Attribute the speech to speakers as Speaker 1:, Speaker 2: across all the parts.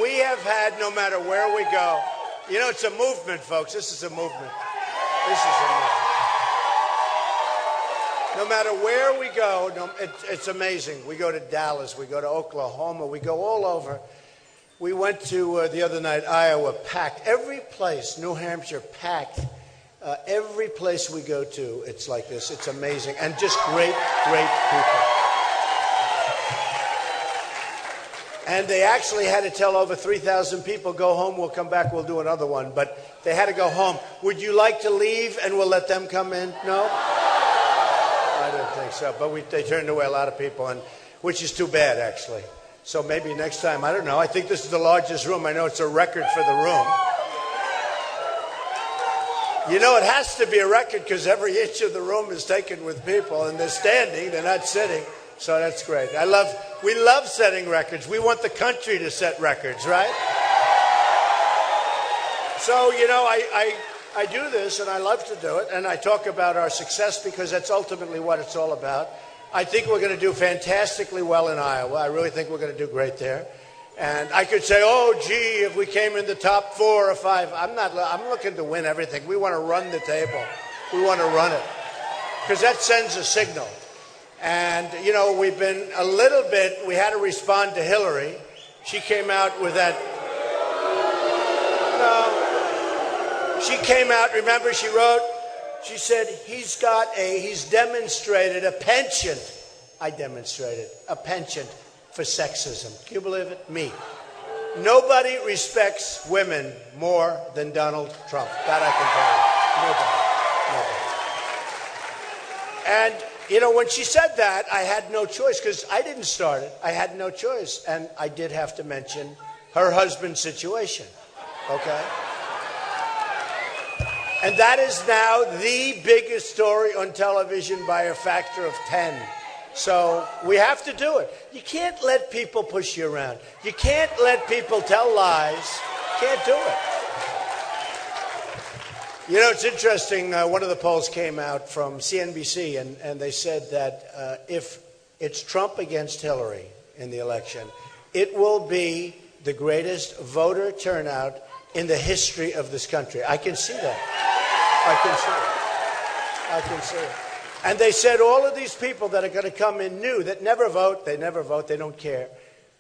Speaker 1: We have had, no matter where we go, you know, it's a movement, folks. This is a movement. This is a movement. No matter where we go, it's amazing. We go to Dallas, we go to Oklahoma, we go all over. We went to, the other night, Iowa, packed. Every place, New Hampshire, packed. Every place we go to, it's like this. It's amazing. And just great, great people. And they actually had to tell over 3,000 people, go home, we'll come back, we'll do another one. But they had to go home. Would you like to leave and we'll let them come in? No? I didn't think so. But they turned away a lot of people, which is too bad, actually. So maybe next time, I don't know. I think this is the largest room. I know it's a record for the room. You know, it has to be a record because every inch of the room is taken with people, and they're standing, they're not sitting. So that's great. We love setting records. We want the country to set records, right? So, you know, I do this, and I love to do it, and I talk about our success because that's ultimately what it's all about. I think we're going to do fantastically well in Iowa. I really think we're going to do great there. And I could say, oh, gee, if we came in the top 4 or 5. I'm looking to win everything. We want to run the table. We want to run it. Because that sends a signal. And, you know, we had to respond to Hillary. She came out with that. No. She came out, remember, she wrote, she said, he's demonstrated a penchant. I demonstrated a penchant for sexism. Can you believe it? Me. Nobody respects women more than Donald Trump. That I can tell you. Nobody. And, you know, when she said that, I had no choice because I didn't start it. I had no choice. And I did have to mention her husband's situation. Okay? And that is now the biggest story on television by a factor of 10. So we have to do it. You can't let people push you around. You can't let people tell lies. Can't do it. You know, it's interesting. One of the polls came out from CNBC, and they said that if it's Trump against Hillary in the election, it will be the greatest voter turnout in the history of this country. I can see that. I can see it. And they said all of these people that are going to come in new, that never vote, they don't care.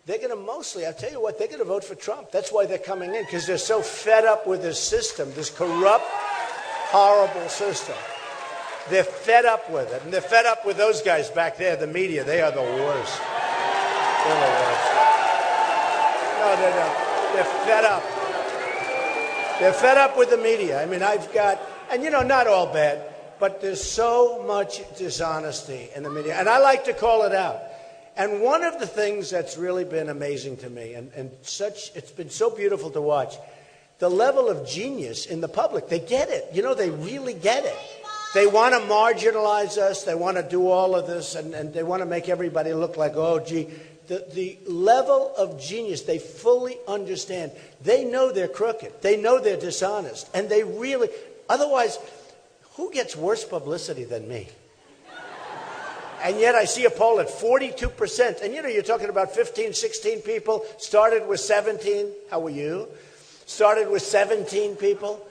Speaker 1: They're going to mostly, I'll tell you what, they're going to vote for Trump. That's why they're coming in, because they're so fed up with this system, this corrupt, horrible system. They're fed up with it. And they're fed up with those guys back there, the media. They are the worst. They're the worst. No, they're not. They're fed up. They're fed up with the media. I mean, and you know, not all bad, but there's so much dishonesty in the media. And I like to call it out. And one of the things that's really been amazing to me, and it's been so beautiful to watch, the level of genius in the public. They get it. You know, they really get it. They want to marginalize us. They want to do all of this, and they want to make everybody look like, oh, gee. The level of genius, they fully understand. They know they're crooked. They know they're dishonest. And they really, otherwise, who gets worse publicity than me? And yet I see a poll at 42%. And, you know, you're talking about 15, 16 people, started with 17. How are you? Started with 17 people.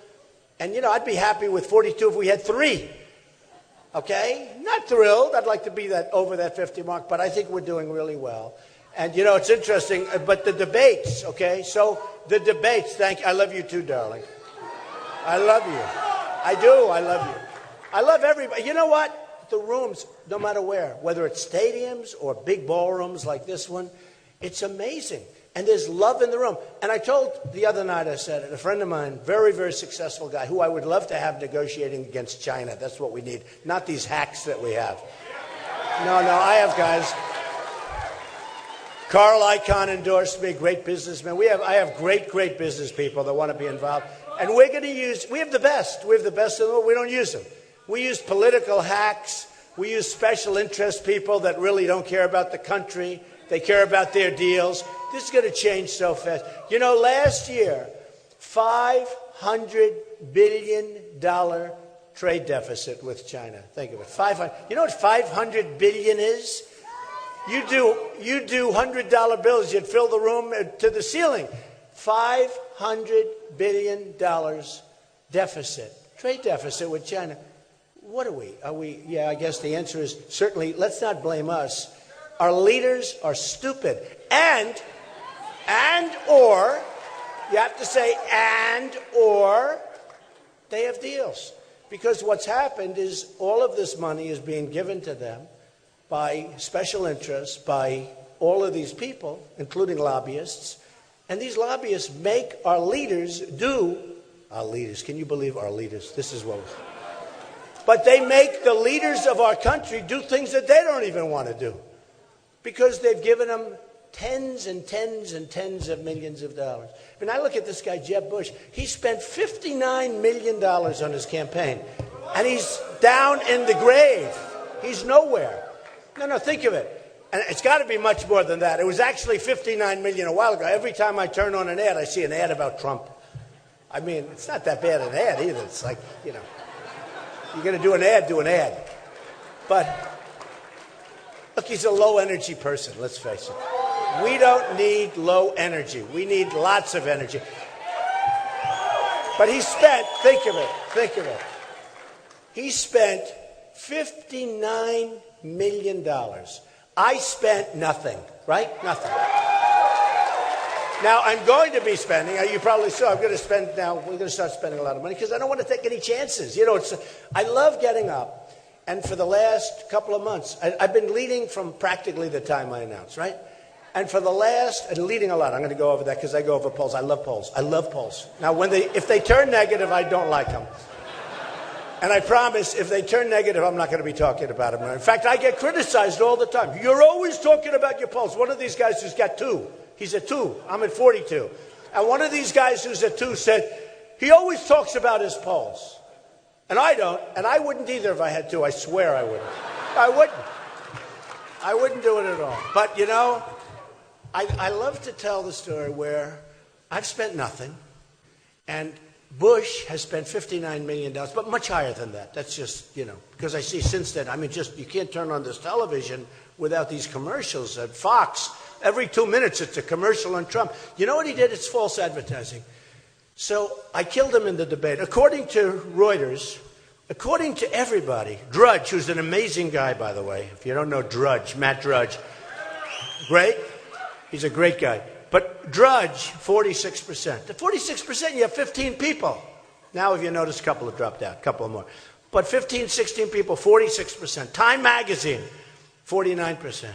Speaker 1: And, you know, I'd be happy with 42 if we had 3. Okay? Not thrilled. I'd like to be over that 50 mark, but I think we're doing really well. And, you know, it's interesting, but the debates, okay? So the debates, I love you too, darling. I love you. I do. I love you. I love everybody. You know what? The rooms, no matter where, whether it's stadiums or big ballrooms like this one, it's amazing. And there's love in the room. And I told the other night, I said, a friend of mine, very, very successful guy, who I would love to have negotiating against China. That's what we need. Not these hacks that we have. No, I have guys. Carl Icahn endorsed me, great businessman. I have great, great business people that want to be involved. And we have the best. We have the best in the world. We don't use them. We use political hacks. We use special interest people that really don't care about the country. They care about their deals. This is going to change so fast. You know, last year, $500 billion trade deficit with China. Think of it. 500. You know what 500 billion is? You do $100 bills, you'd fill the room to the ceiling. $500 billion deficit, trade deficit with China. What are we? Yeah, I guess the answer is certainly, let's not blame us. Our leaders are stupid. Or, you have to say, or they have deals. Because what's happened is all of this money is being given to them by special interests, by all of these people, including lobbyists. And these lobbyists make our leaders do, our leaders, can you believe our leaders? This is what, but they make the leaders of our country do things that they don't even want to do. Because they've given them tens and tens and tens of millions of dollars. When I look at this guy, Jeb Bush, he spent $59 million on his campaign. And he's down in the grave. He's nowhere. No, think of it. And it's got to be much more than that. It was actually $59 million a while ago. Every time I turn on an ad, I see an ad about Trump. I mean, it's not that bad an ad either. It's like, you're going to do an ad. But look, he's a low-energy person, let's face it. We don't need low energy. We need lots of energy. But he spent, think of it. He spent $59 million. I spent nothing, right? Nothing. Now, I'm going to be spending, you probably saw, I'm going to spend now, we're going to start spending a lot of money because I don't want to take any chances. I love getting up. And for the last couple of months, I've been leading from practically the time I announced, right? And for the last, and leading a lot, I'm going to go over that because I go over polls. I love polls. Now, if they turn negative, I don't like them. And I promise, if they turn negative, I'm not going to be talking about them. In fact, I get criticized all the time. You're always talking about your polls. One of these guys who's got 2, he's at 2. I'm at 42. And one of these guys who's at 2 said, he always talks about his polls. And I don't, and I wouldn't either if I had to. I swear I wouldn't. I wouldn't do it at all. But, I love to tell the story where I've spent nothing, and Bush has spent $59 million, but much higher than that. That's just, because I see since then, you can't turn on this television without these commercials at Fox. Every 2 minutes, it's a commercial on Trump. You know what he did? It's false advertising. So I killed him in the debate. According to Reuters, according to everybody, Drudge, who's an amazing guy, by the way. If you don't know Drudge, Matt Drudge, great. He's a great guy. But Drudge, 46%. The 46%, you have 15 people. Now, if you notice, a couple have dropped out, a couple more. But 15, 16 people, 46%. Time Magazine, 49%.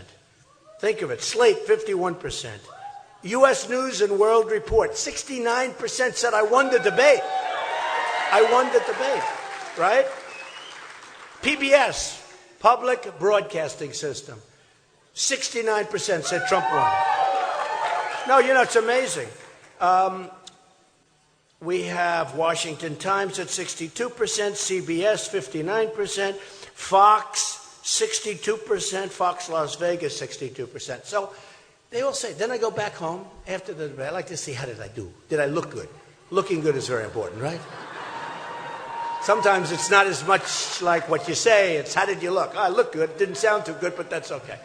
Speaker 1: Think of it. Slate, 51%. U.S. News and World Report, 69% said I won the debate. I won the debate, right? PBS, Public Broadcasting System, 69% said Trump won. No, it's amazing. We have Washington Times at 62%, CBS 59%, Fox 62%, Fox Las Vegas 62%. So they all say, then I go back home after the debate. I like to see, how did I do? Did I look good? Looking good is very important, right? Sometimes it's not as much like what you say, it's how did you look? I look good. It didn't sound too good, but that's okay.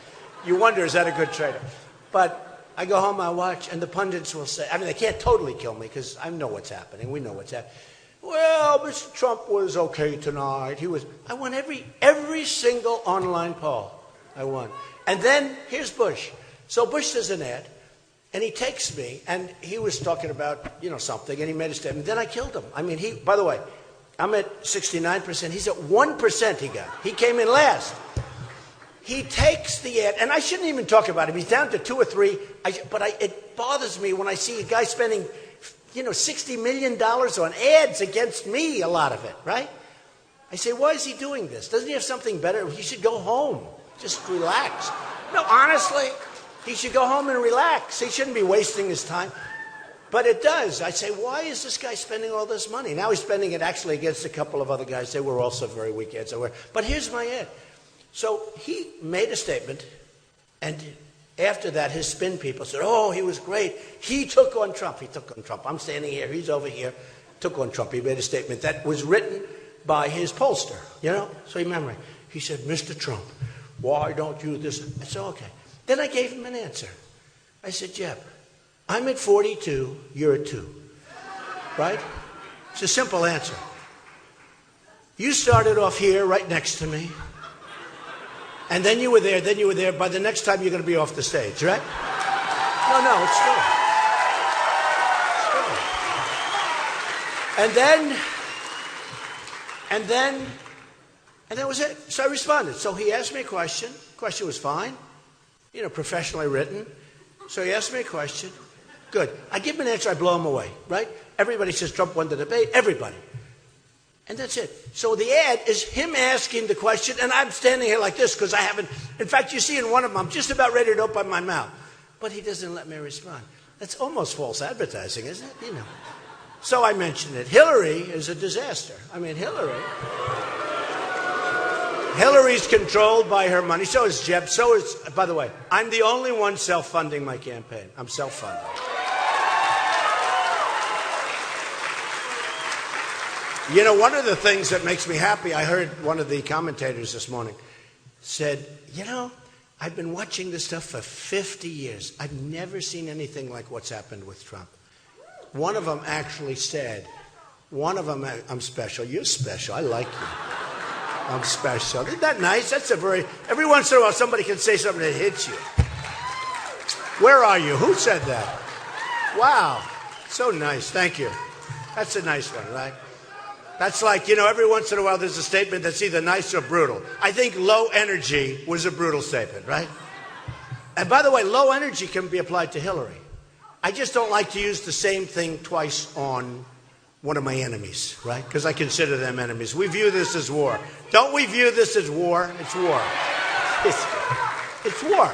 Speaker 1: You wonder, is that a good trade-off? But I go home, I watch, and the pundits will say, they can't totally kill me because I know what's happening. We know what's happening. Well, Mr. Trump was okay tonight. I won every single online poll. I won. And then here's Bush. So Bush does an ad, and he takes me, and he was talking about, something, and he made a statement. Then I killed him. By the way, I'm at 69%. He's at 1% he got. He came in last. He takes the ad, and I shouldn't even talk about him. He's down to 2 or 3. It bothers me when I see a guy spending, $60 million on ads against me, a lot of it, right? I say, why is he doing this? Doesn't he have something better? He should go home. Just relax. No, honestly, he should go home and relax. He shouldn't be wasting his time. But it does. I say, why is this guy spending all this money? Now he's spending it actually against a couple of other guys. They were also very weak ads. But here's my ad. So he made a statement, and after that, his spin people said, oh, he was great. He took on Trump. I'm standing here. He's over here. Took on Trump. He made a statement that was written by his pollster, So remember, he said, Mr. Trump, why don't you this? I said, okay. Then I gave him an answer. I said, Jeb, I'm at 42, you're at 2. Right? It's a simple answer. You started off here right next to me. And then you were there, then you were there. By the next time, you're going to be off the stage, right? No, it's true. It's true. And that was it. So I responded. So he asked me a question. The question was fine. Professionally written. So he asked me a question. Good. I give him an answer, I blow him away, right? Everybody says Trump won the debate. Everybody. And that's it. So the ad is him asking the question, and I'm standing here like this because I haven't. In fact, you see in one of them, I'm just about ready to open my mouth. But he doesn't let me respond. That's almost false advertising, isn't it? So I mentioned it. Hillary is a disaster. I mean, Hillary's controlled by her money. So is Jeb. So is, by the way, I'm the only one self-funding my campaign. I'm self-funding. One of the things that makes me happy, I heard one of the commentators this morning said, I've been watching this stuff for 50 years. I've never seen anything like what's happened with Trump. One of them actually said, I'm special. You're special. I like you. I'm special. Isn't that nice? Every once in a while somebody can say something that hits you. Where are you? Who said that? Wow. So nice. Thank you. That's a nice one, right? That's like, every once in a while there's a statement that's either nice or brutal. I think low energy was a brutal statement, right? And by the way, low energy can be applied to Hillary. I just don't like to use the same thing twice on one of my enemies, right? Because I consider them enemies. We view this as war. Don't we view this as war? It's war. It's war.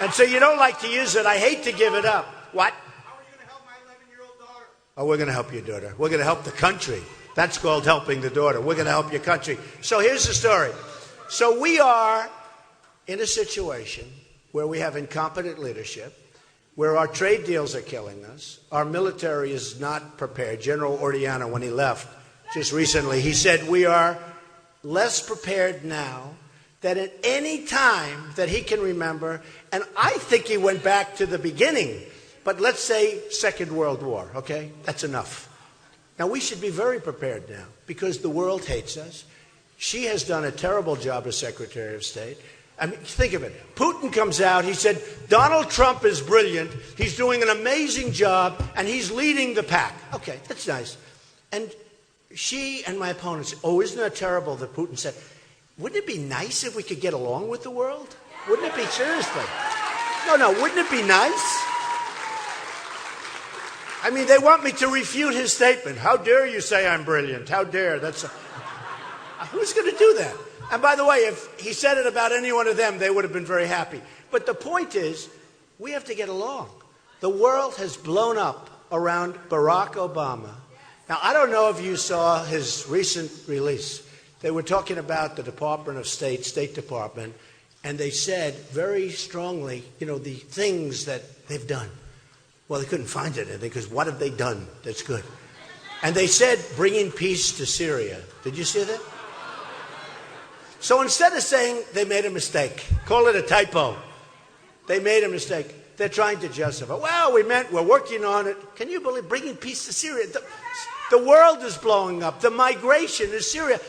Speaker 1: And so you don't like to use it. I hate to give it up. What?
Speaker 2: How are you going to help my 11-year-old daughter?
Speaker 1: Oh, we're going to help your daughter. We're going to help the country. That's called helping the daughter. We're going to help your country. So here's the story. So we are in a situation where we have incompetent leadership, where our trade deals are killing us. Our military is not prepared. General Orellana, when he left just recently, he said we are less prepared now than at any time that he can remember. And I think he went back to the beginning. But let's say Second World War, okay? That's enough. Now, we should be very prepared now because the world hates us. She has done a terrible job as Secretary of State. I mean, think of it. Putin comes out. He said, Donald Trump is brilliant. He's doing an amazing job, and he's leading the pack. Okay, that's nice. And she and my opponents said, oh, isn't that terrible that Putin said, wouldn't it be nice if we could get along with the world? Wouldn't it be? Seriously. No, wouldn't it be nice? I mean, they want me to refute his statement. How dare you say I'm brilliant? How dare? Who's going to do that? And by the way, if he said it about any one of them, they would have been very happy. But the point is, we have to get along. The world has blown up around Barack Obama. Now, I don't know if you saw his recent release. They were talking about the Department of State, State Department, and they said very strongly, the things that they've done. Well, they couldn't find it because what have they done that's good? And they said bringing peace to Syria. Did you see that? So instead of saying they made a mistake, call it a typo, they made a mistake. They're trying to justify. Well, we're working on it. Can you believe bringing peace to Syria? The world is blowing up. The migration is Syria.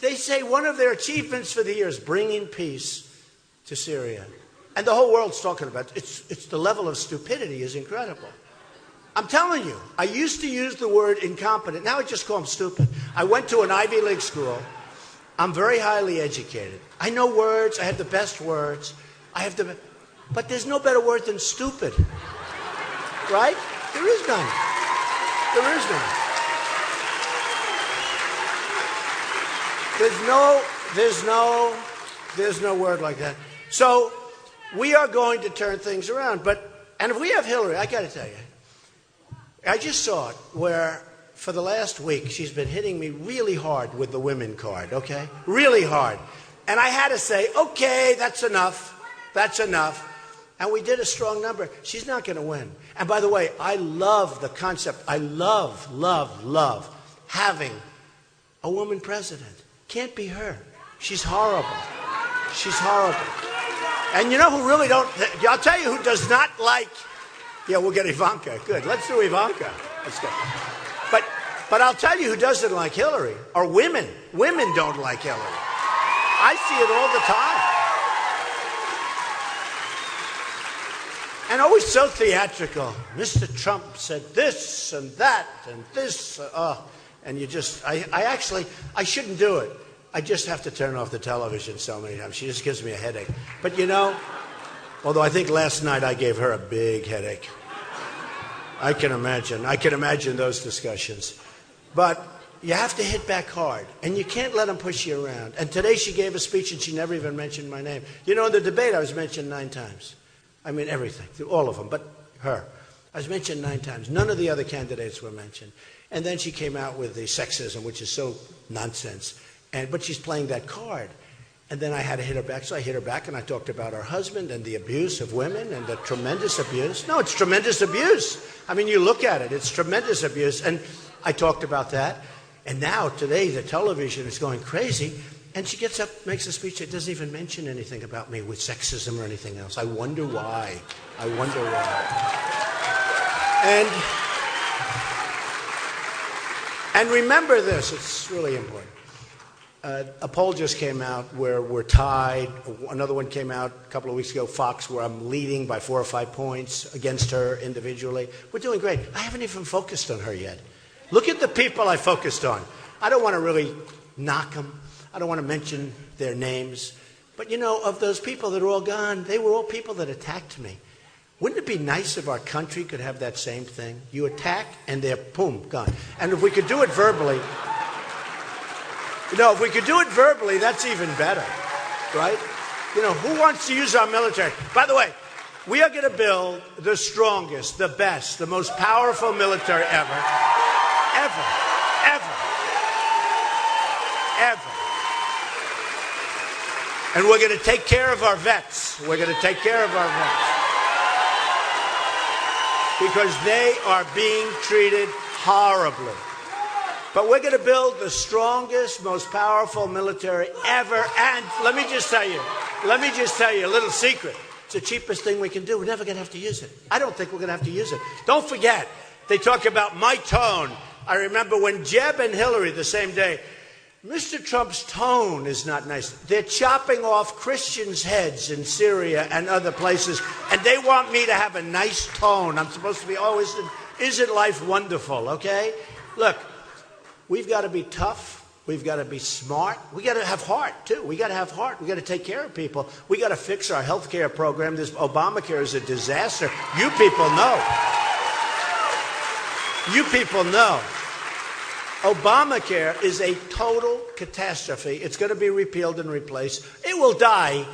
Speaker 1: They say one of their achievements for the year is bringing peace to Syria. And the whole world's talking about it. It's the level of stupidity is incredible. I'm telling you, I used to use the word incompetent. Now I just call them stupid. I went to an Ivy League school. I'm very highly educated. I know words. I have the best words. But there's no better word than stupid. Right? There is none. There is none. There's no word like that. So we are going to turn things around. And if we have Hillary, I got to tell you, I just saw it where for the last week she's been hitting me really hard with the women card, okay? Really hard. And I had to say, okay, that's enough. That's enough. And we did a strong number. She's not going to win. And by the way, I love the concept. I love having a woman president. Can't be her. She's horrible. She's horrible. And you know who really don't, I'll tell you who does not like, yeah, we'll get Ivanka. Good, let's do Ivanka. Let's go. But I'll tell you who doesn't like Hillary are women. Women don't like Hillary. I see it all the time. And always so theatrical. Mr. Trump said this and that and this. And you just, I shouldn't do it. I just have to turn off the television so many times. She just gives me a headache. But you know, although I think last night I gave her a big headache. I can imagine those discussions. But you have to hit back hard, and you can't let them push you around. And today she gave a speech, and she never even mentioned my name. You know, in the debate, I was mentioned 9 times. I mean, everything, all of them, but her. I was mentioned 9 times. None of the other candidates were mentioned. And then she came out with the sexism, which is so nonsense. But she's playing that card. And then I had to hit her back, so I hit her back, and I talked about her husband and the abuse of women and the tremendous abuse. No, it's tremendous abuse. I mean, you look at it, it's tremendous abuse. And I talked about that. And now, today, the television is going crazy. And she gets up, makes a speech that doesn't even mention anything about me with sexism or anything else. I wonder why. I wonder why. And remember this, it's really important. A poll just came out where we're tied. Another one came out a couple of weeks ago, Fox, where I'm leading by 4 or 5 points against her individually. We're doing great. I haven't even focused on her yet. Look at the people I focused on. I don't want to really knock them. I don't want to mention their names. But, you know, of those people that are all gone, they were all people that attacked me. Wouldn't it be nice if our country could have that same thing? You attack, and they're, boom, gone. And if we could do it verbally, if we could do it verbally, that's even better, right? You know, who wants to use our military? By the way, we are going to build the strongest, the best, the most powerful military ever. Ever. And we're going to take care of our vets. We're going to take care of our vets. Because they are being treated horribly. But we're going to build the strongest, most powerful military ever. And let me just tell you a little secret. It's the cheapest thing we can do. We're never going to have to use it. I don't think we're going to have to use it. Don't forget, they talk about my tone. I remember when Jeb and Hillary the same day, Mr. Trump's tone is not nice. They're chopping off Christians' heads in Syria and other places, and they want me to have a nice tone. I'm supposed to be, isn't life wonderful, okay? Look, we've got to be tough. We've got to be smart. We've got to have heart, too. We've got to have heart. We've got to take care of people. We've got to fix our health care program. This Obamacare is a disaster. You people know. You people know. Obamacare is a total catastrophe. It's going to be repealed and replaced. It will die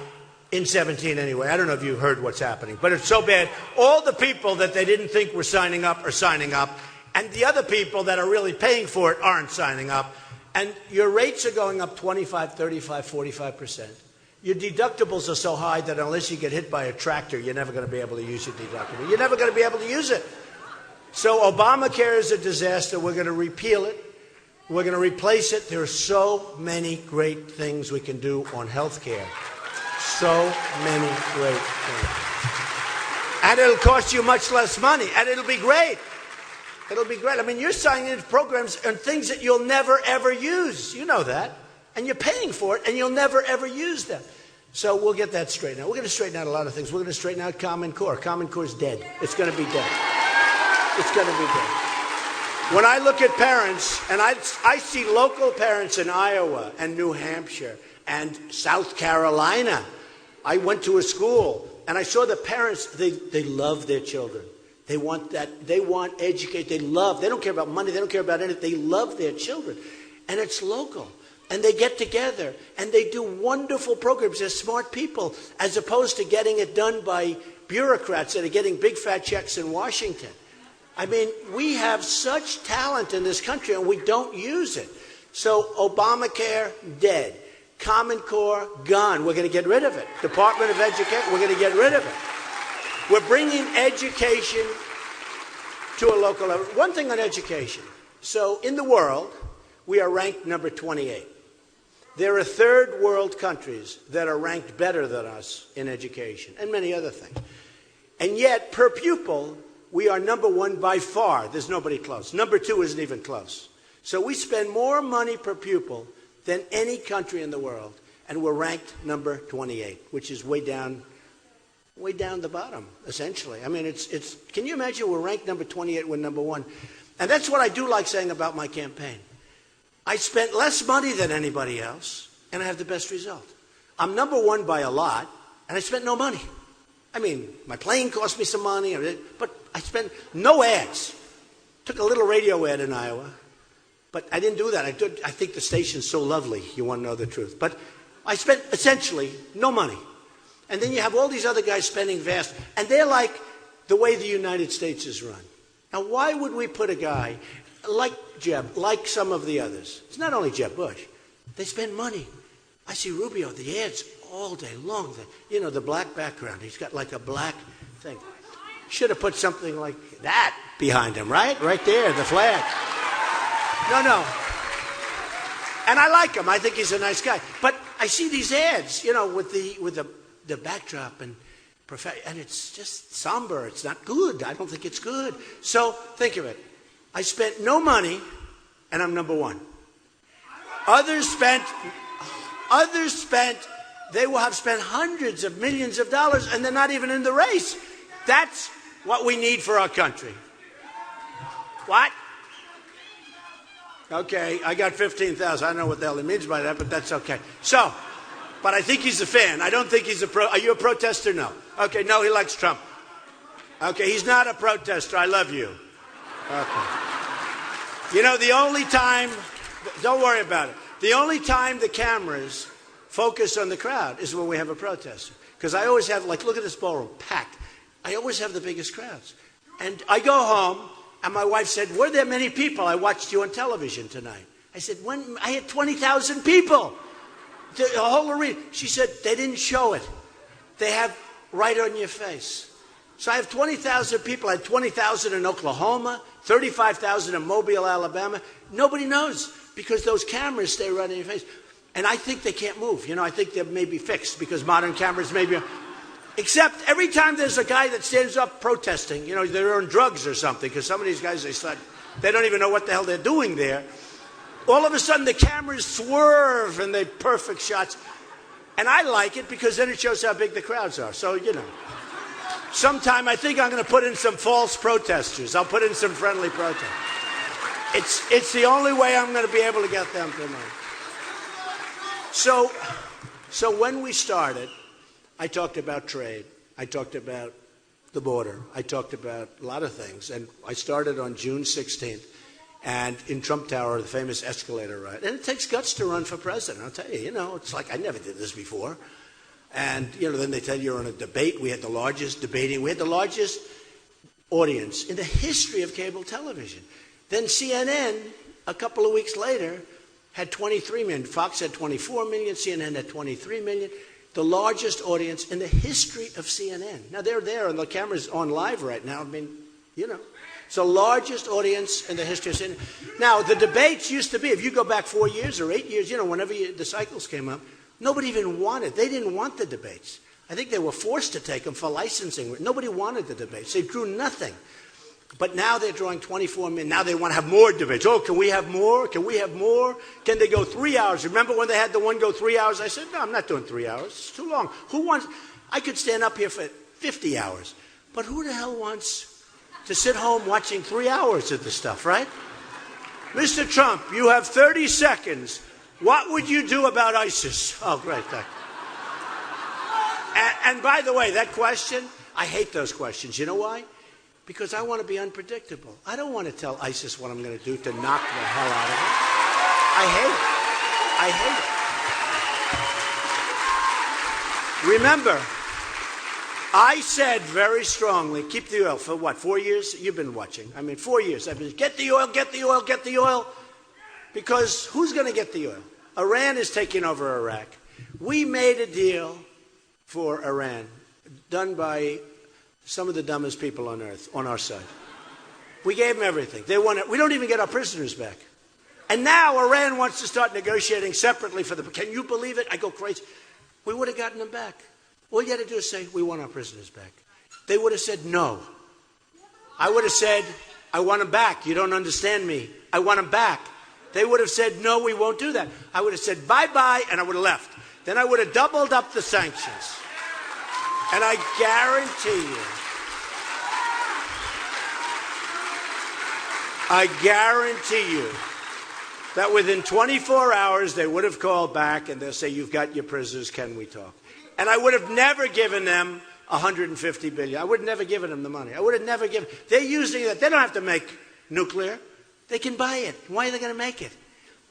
Speaker 1: in 17 anyway. I don't know if you heard what's happening, but it's so bad. All the people that they didn't think were signing up are signing up, and the other people that are really paying for it aren't signing up. And your rates are going up 25, 35, 45%. Your deductibles are so high that unless you get hit by a tractor, you're never going to be able to use your deductible. You're never going to be able to use it. So Obamacare is a disaster. We're going to repeal it. We're going to replace it. There are so many great things we can do on health care. So many great things. And it'll cost you much less money. And it'll be great. It'll be great. I mean, you're signing into programs and things that you'll never, ever use. You know that. And you're paying for it, and you'll never, ever use them. So we'll get that straightened out. We're going to straighten out a lot of things. We're going to straighten out Common Core. Common Core is dead. It's going to be dead. It's going to be dead. When I look at parents, and I see local parents in Iowa and New Hampshire and South Carolina. I went to a school, and I saw the parents, they love their children. They want educate, they don't care about money, they don't care about anything. They love their children. And it's local. And they get together, and they do wonderful programs. They're smart people, as opposed to getting it done by bureaucrats that are getting big fat checks in Washington. I mean, we have such talent in this country, and we don't use it. So Obamacare, dead. Common Core, gone. We're going to get rid of it. Department of Education, we're going to get rid of it. We're bringing education to a local level. One thing on education. So in the world, we are ranked number 28. There are third world countries that are ranked better than us in education and many other things. And yet, per pupil, we are number one by far. There's nobody close. Number two isn't even close. So we spend more money per pupil than any country in the world. And we're ranked number 28, which is way down the bottom, essentially. I mean, it's. Can you imagine we're ranked number 28, we're number one? And that's what I do like saying about my campaign. I spent less money than anybody else, and I have the best result. I'm number one by a lot, and I spent no money. I mean, my plane cost me some money, but I spent no ads. Took a little radio ad in Iowa, but I didn't do that. I think the station's so lovely, you want to know the truth. But I spent essentially no money. And then you have all these other guys spending vast, and they're like the way the United States is run. Now, why would we put a guy like Jeb, like some of the others? It's not only Jeb Bush. They spend money. I see Rubio, the ads all day long. The black background. He's got like a black thing. Should have put something like that behind him, right? Right there, the flag. No. And I like him. I think he's a nice guy. But I see these ads, with the backdrop and it's just somber. It's not good. I don't think it's good. So think of it. I spent no money, and I'm number one. Others spent. They will have spent hundreds of millions of dollars, and they're not even in the race. That's what we need for our country. What? Okay, I got 15,000. I don't know what the hell he means by that, but that's okay. So, but I think he's a fan. I don't think he's a pro. Are you a protester? No. Okay, no, he likes Trump. Okay, he's not a protester. I love you. Okay. The only time, don't worry about it. The only time the cameras focus on the crowd is when we have a protester. Because I always have, look at this ballroom, packed. I always have the biggest crowds. And I go home, and my wife said, were there many people? I watched you on television tonight. I said, when I had 20,000 people. The whole arena. She said, they didn't show it. They have right on your face. So I have 20,000 people. I had 20,000 in Oklahoma, 35,000 in Mobile, Alabama. Nobody knows because those cameras stay right in your face. And I think they can't move. I think they may be fixed because modern cameras may be. Except every time there's a guy that stands up protesting, they're on drugs or something, because some of these guys, they don't even know what the hell they're doing there. All of a sudden, the cameras swerve and they're perfect shots. And I like it because then it shows how big the crowds are. So, sometime I think I'm going to put in some false protesters. I'll put in some friendly protesters. It's the only way I'm going to be able to get them to move. So when we started, I talked about trade. I talked about the border. I talked about a lot of things. And I started on June 16th. And in Trump Tower, the famous escalator ride. And it takes guts to run for president. I'll tell you, it's like I never did this before. And, then they tell you you're on a debate. We had the largest audience in the history of cable television. Then CNN, a couple of weeks later, had 23 million. Fox had 24 million. CNN had 23 million. The largest audience in the history of CNN. Now, they're there, and the camera's on live right now. It's the largest audience in the history of CNN. Now, the debates used to be, if you go back 4 years or 8 years, whenever the cycles came up, nobody even wanted. They didn't want the debates. I think they were forced to take them for licensing. Nobody wanted the debates. They drew nothing. But now they're drawing 24 million. Now they want to have more debates. Oh, can we have more? Can we have more? Can they go 3 hours? Remember when they had the one go 3 hours? I said, no, I'm not doing 3 hours. It's too long. I could stand up here for 50 hours. But who the hell wants to sit home watching 3 hours of the stuff, right? Mr. Trump, you have 30 seconds. What would you do about ISIS? Oh, great. Thank you. And by the way, that question, I hate those questions. You know why? Because I want to be unpredictable. I don't want to tell ISIS what I'm going to do to knock the hell out of it. I hate it. Remember, I said very strongly, keep the oil for what, 4 years? You've been watching. 4 years. I've been, get the oil, get the oil, get the oil. Because who's going to get the oil? Iran is taking over Iraq. We made a deal for Iran, done by some of the dumbest people on earth, on our side. We gave them everything. They want it. We don't even get our prisoners back. And now Iran wants to start negotiating separately for the... Can you believe it? I go crazy. We would have gotten them back. All you had to do is say, we want our prisoners back. They would have said no. I would have said, I want them back. You don't understand me. I want them back. They would have said, no, we won't do that. I would have said, bye-bye, and I would have left. Then I would have doubled up the sanctions. And I guarantee you that within 24 hours they would have called back and they'll say, you've got your prisoners, can we talk? And I would have never given them $150 billion. I would have never given them the money. I would have never given. They're using that. They don't have to make nuclear. They can buy it. Why are they going to make it?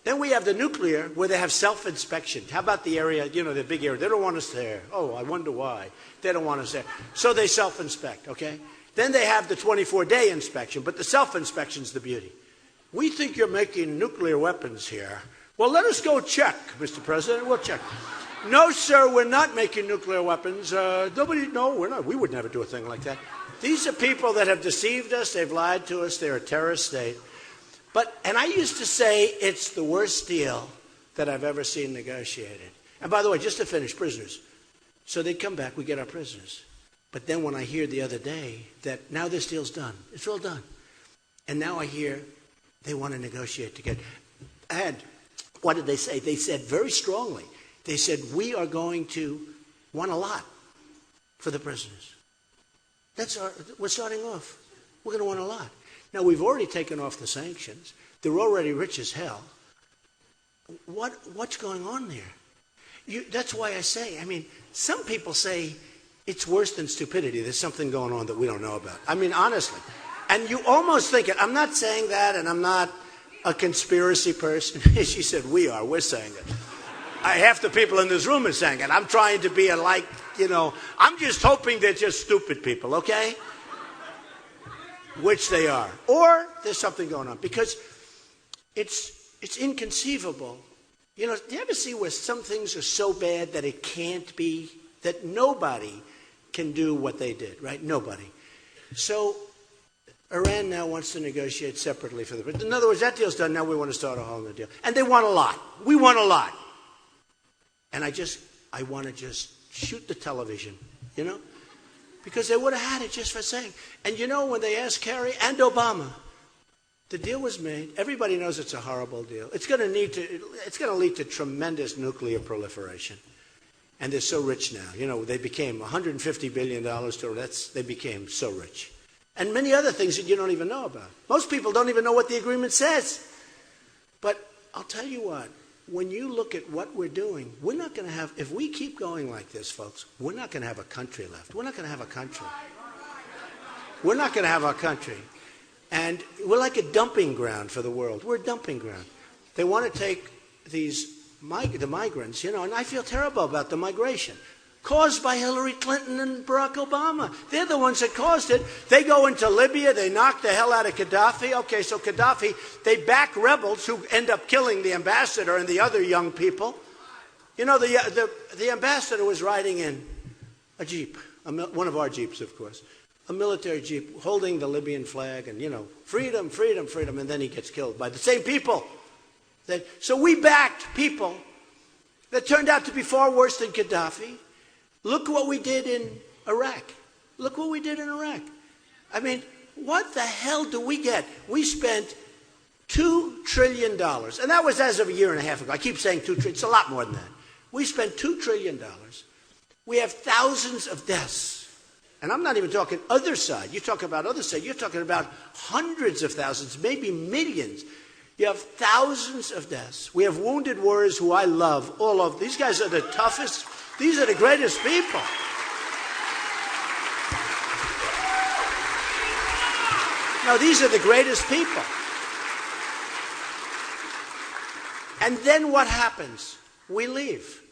Speaker 1: Then we have the nuclear where they have self-inspection. How about the area, the big area? They don't want us there. Oh, I wonder why. They don't want us there. So they self-inspect, okay? Then they have the 24-day inspection, but the self-inspection's the beauty. We think you're making nuclear weapons here. Well, let us go check, Mr. President. We'll check. No, sir, we're not making nuclear weapons. No, we're not. We would never do a thing like that. These are people that have deceived us. They've lied to us. They're a terrorist state. And I used to say it's the worst deal that I've ever seen negotiated. And by the way, just to finish, prisoners. So they'd come back, we get our prisoners. But then when I hear the other day that now this deal's done, it's all done. And now I hear they want to negotiate to get. And what did they say? They said very strongly, they said, we are going to want a lot for the prisoners. We're starting off. We're going to want a lot. Now, we've already taken off the sanctions. They're already rich as hell. What's going on there? That's why I say, some people say it's worse than stupidity. There's something going on that we don't know about. Honestly. And you almost think it. I'm not saying that, and I'm not a conspiracy person. She said, we're saying it. Half the people in this room are saying it. I'm trying to be I'm just hoping they're just stupid people, okay? Which they are. Or there's something going on. Because it's inconceivable. Do you ever see where some things are so bad that it can't be, that nobody can do what they did, right? Nobody. So Iran now wants to negotiate separately for the... In other words, that deal's done. Now we want to start a whole new deal. And they want a lot. We want a lot. And I want to just shoot the television, because they would have had it just for saying. And when they asked Kerry and Obama, the deal was made. Everybody knows it's a horrible deal. It's going to lead to tremendous nuclear proliferation. And they're so rich now. They became $150 billion. They became so rich. And many other things that you don't even know about. Most people don't even know what the agreement says. But I'll tell you what. When you look at what we're doing, we're not going to have, if we keep going like this, folks, we're not going to have a country left. We're not going to have a country. We're not going to have our country. And we're like a dumping ground for the world. We're a dumping ground. They want to take the migrants, and I feel terrible about the migration. Caused by Hillary Clinton and Barack Obama. They're the ones that caused it. They go into Libya, they knock the hell out of Gaddafi. Okay, so Gaddafi, they back rebels who end up killing the ambassador and the other young people. The ambassador was riding in a jeep, one of our jeeps, of course, a military jeep holding the Libyan flag and, freedom, freedom, freedom, and then he gets killed by the same people. So we backed people that turned out to be far worse than Gaddafi. Look what we did in Iraq. Look what we did in Iraq. What the hell do we get? We spent $2 trillion. And that was as of a year and a half ago. I keep saying $2 trillion. It's a lot more than that. We spent $2 trillion. We have thousands of deaths. And I'm not even talking other side. You talk about other side. You're talking about hundreds of thousands, maybe millions. You have thousands of deaths. We have wounded warriors who I love. All of these guys are the toughest. These are the greatest people. No, these are the greatest people. And then what happens? We leave.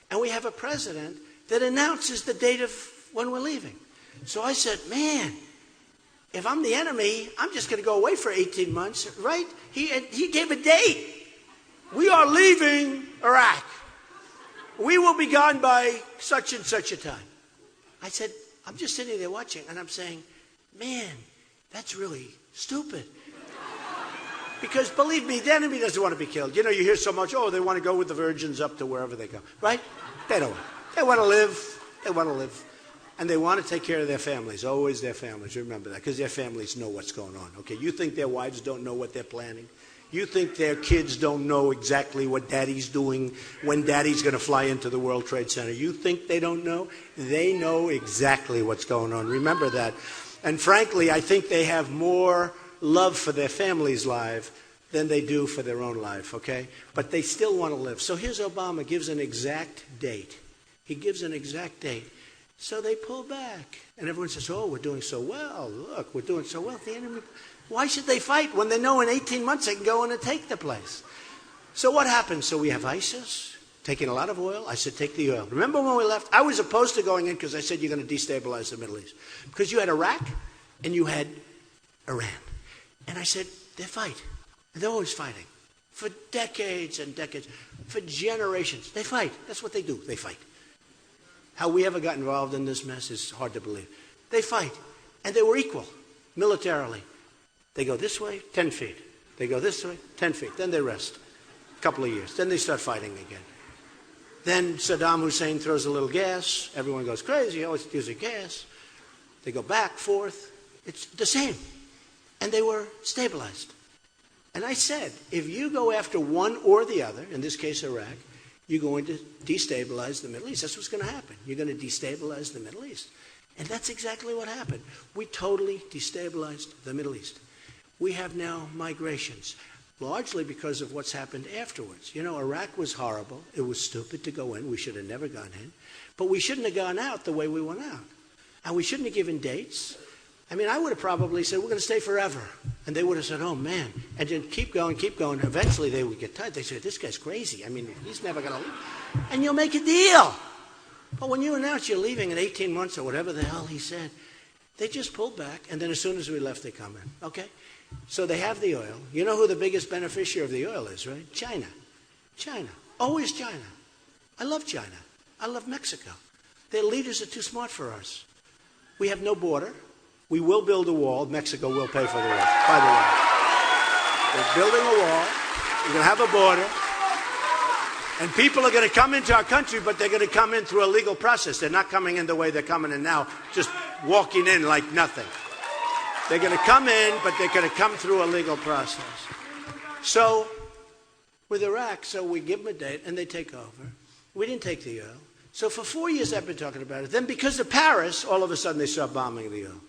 Speaker 1: And we have a president that announces the date of when we're leaving. So I said, man, if I'm the enemy, I'm just going to go away for 18 months, right? He gave a date. We are leaving Iraq. We will be gone by such and such a time. I said, I'm just sitting there watching, and I'm saying, man, that's really stupid. Because believe me, the enemy doesn't want to be killed. You know, you hear so much, oh, they want to go with the virgins up to wherever they go, right? They don't. They want to live. They want to live. And they want to take care of their families, always their families. Remember that, because their families know what's going on. Okay, you think their wives don't know what they're planning? You think their kids don't know exactly what daddy's doing when daddy's going to fly into the World Trade Center? You think they don't know? They know exactly what's going on. Remember that. And frankly, I think they have more love for their family's life than they do for their own life, okay? But they still want to live. So here's Obama gives an exact date. He gives an exact date. So they pull back. And everyone says, oh, we're doing so well. Look, we're doing so well. The enemy, why should they fight when they know in 18 months they can go in and take the place? So what happens? So we have ISIS taking a lot of oil. I said, take the oil. Remember when we left? I was opposed to going in because I said you're going to destabilize the Middle East. Because you had Iraq and you had Iran. And I said, they fight. They're always fighting. For decades and decades. For generations. They fight. That's what they do. They fight. How we ever got involved in this mess is hard to believe. They fight. And they were equal, militarily. They go this way, 10 feet. They go this way, 10 feet. Then they rest. A couple of years. Then they start fighting again. Then Saddam Hussein throws a little gas. Everyone goes crazy. Oh, it's using gas. They go back, forth. It's the same. And they were stabilized. And I said, if you go after one or the other, in this case Iraq, you're going to destabilize the Middle East. That's what's going to happen. You're going to destabilize the Middle East. And that's exactly what happened. We totally destabilized the Middle East. We have now migrations, largely because of what's happened afterwards. You know, Iraq was horrible. It was stupid to go in. We should have never gone in. But we shouldn't have gone out the way we went out. And we shouldn't have given dates. I mean, I would have probably said, we're going to stay forever. And they would have said, oh, man. And then keep going, keep going. Eventually, they would get tired. They said, this guy's crazy. I mean, he's never going to leave. And you'll make a deal. But when you announce you're leaving in 18 months or whatever the hell he said, they just pulled back. And then as soon as we left, they come in. Okay? So they have the oil. You know who the biggest beneficiary of the oil is, right? China. China. Always China. I love China. I love Mexico. Their leaders are too smart for us. We have no border. We will build a wall. Mexico will pay for the wall, by the way. We're building a wall. We're going to have a border. And people are going to come into our country, but they're going to come in through a legal process. They're not coming in the way they're coming in now, just walking in like nothing. They're going to come in, but they're going to come through a legal process. So with Iraq, so we give them a date, and they take over. We didn't take the oil. So for 4 years, I've been talking about it. Then because of Paris, all of a sudden they start bombing the oil.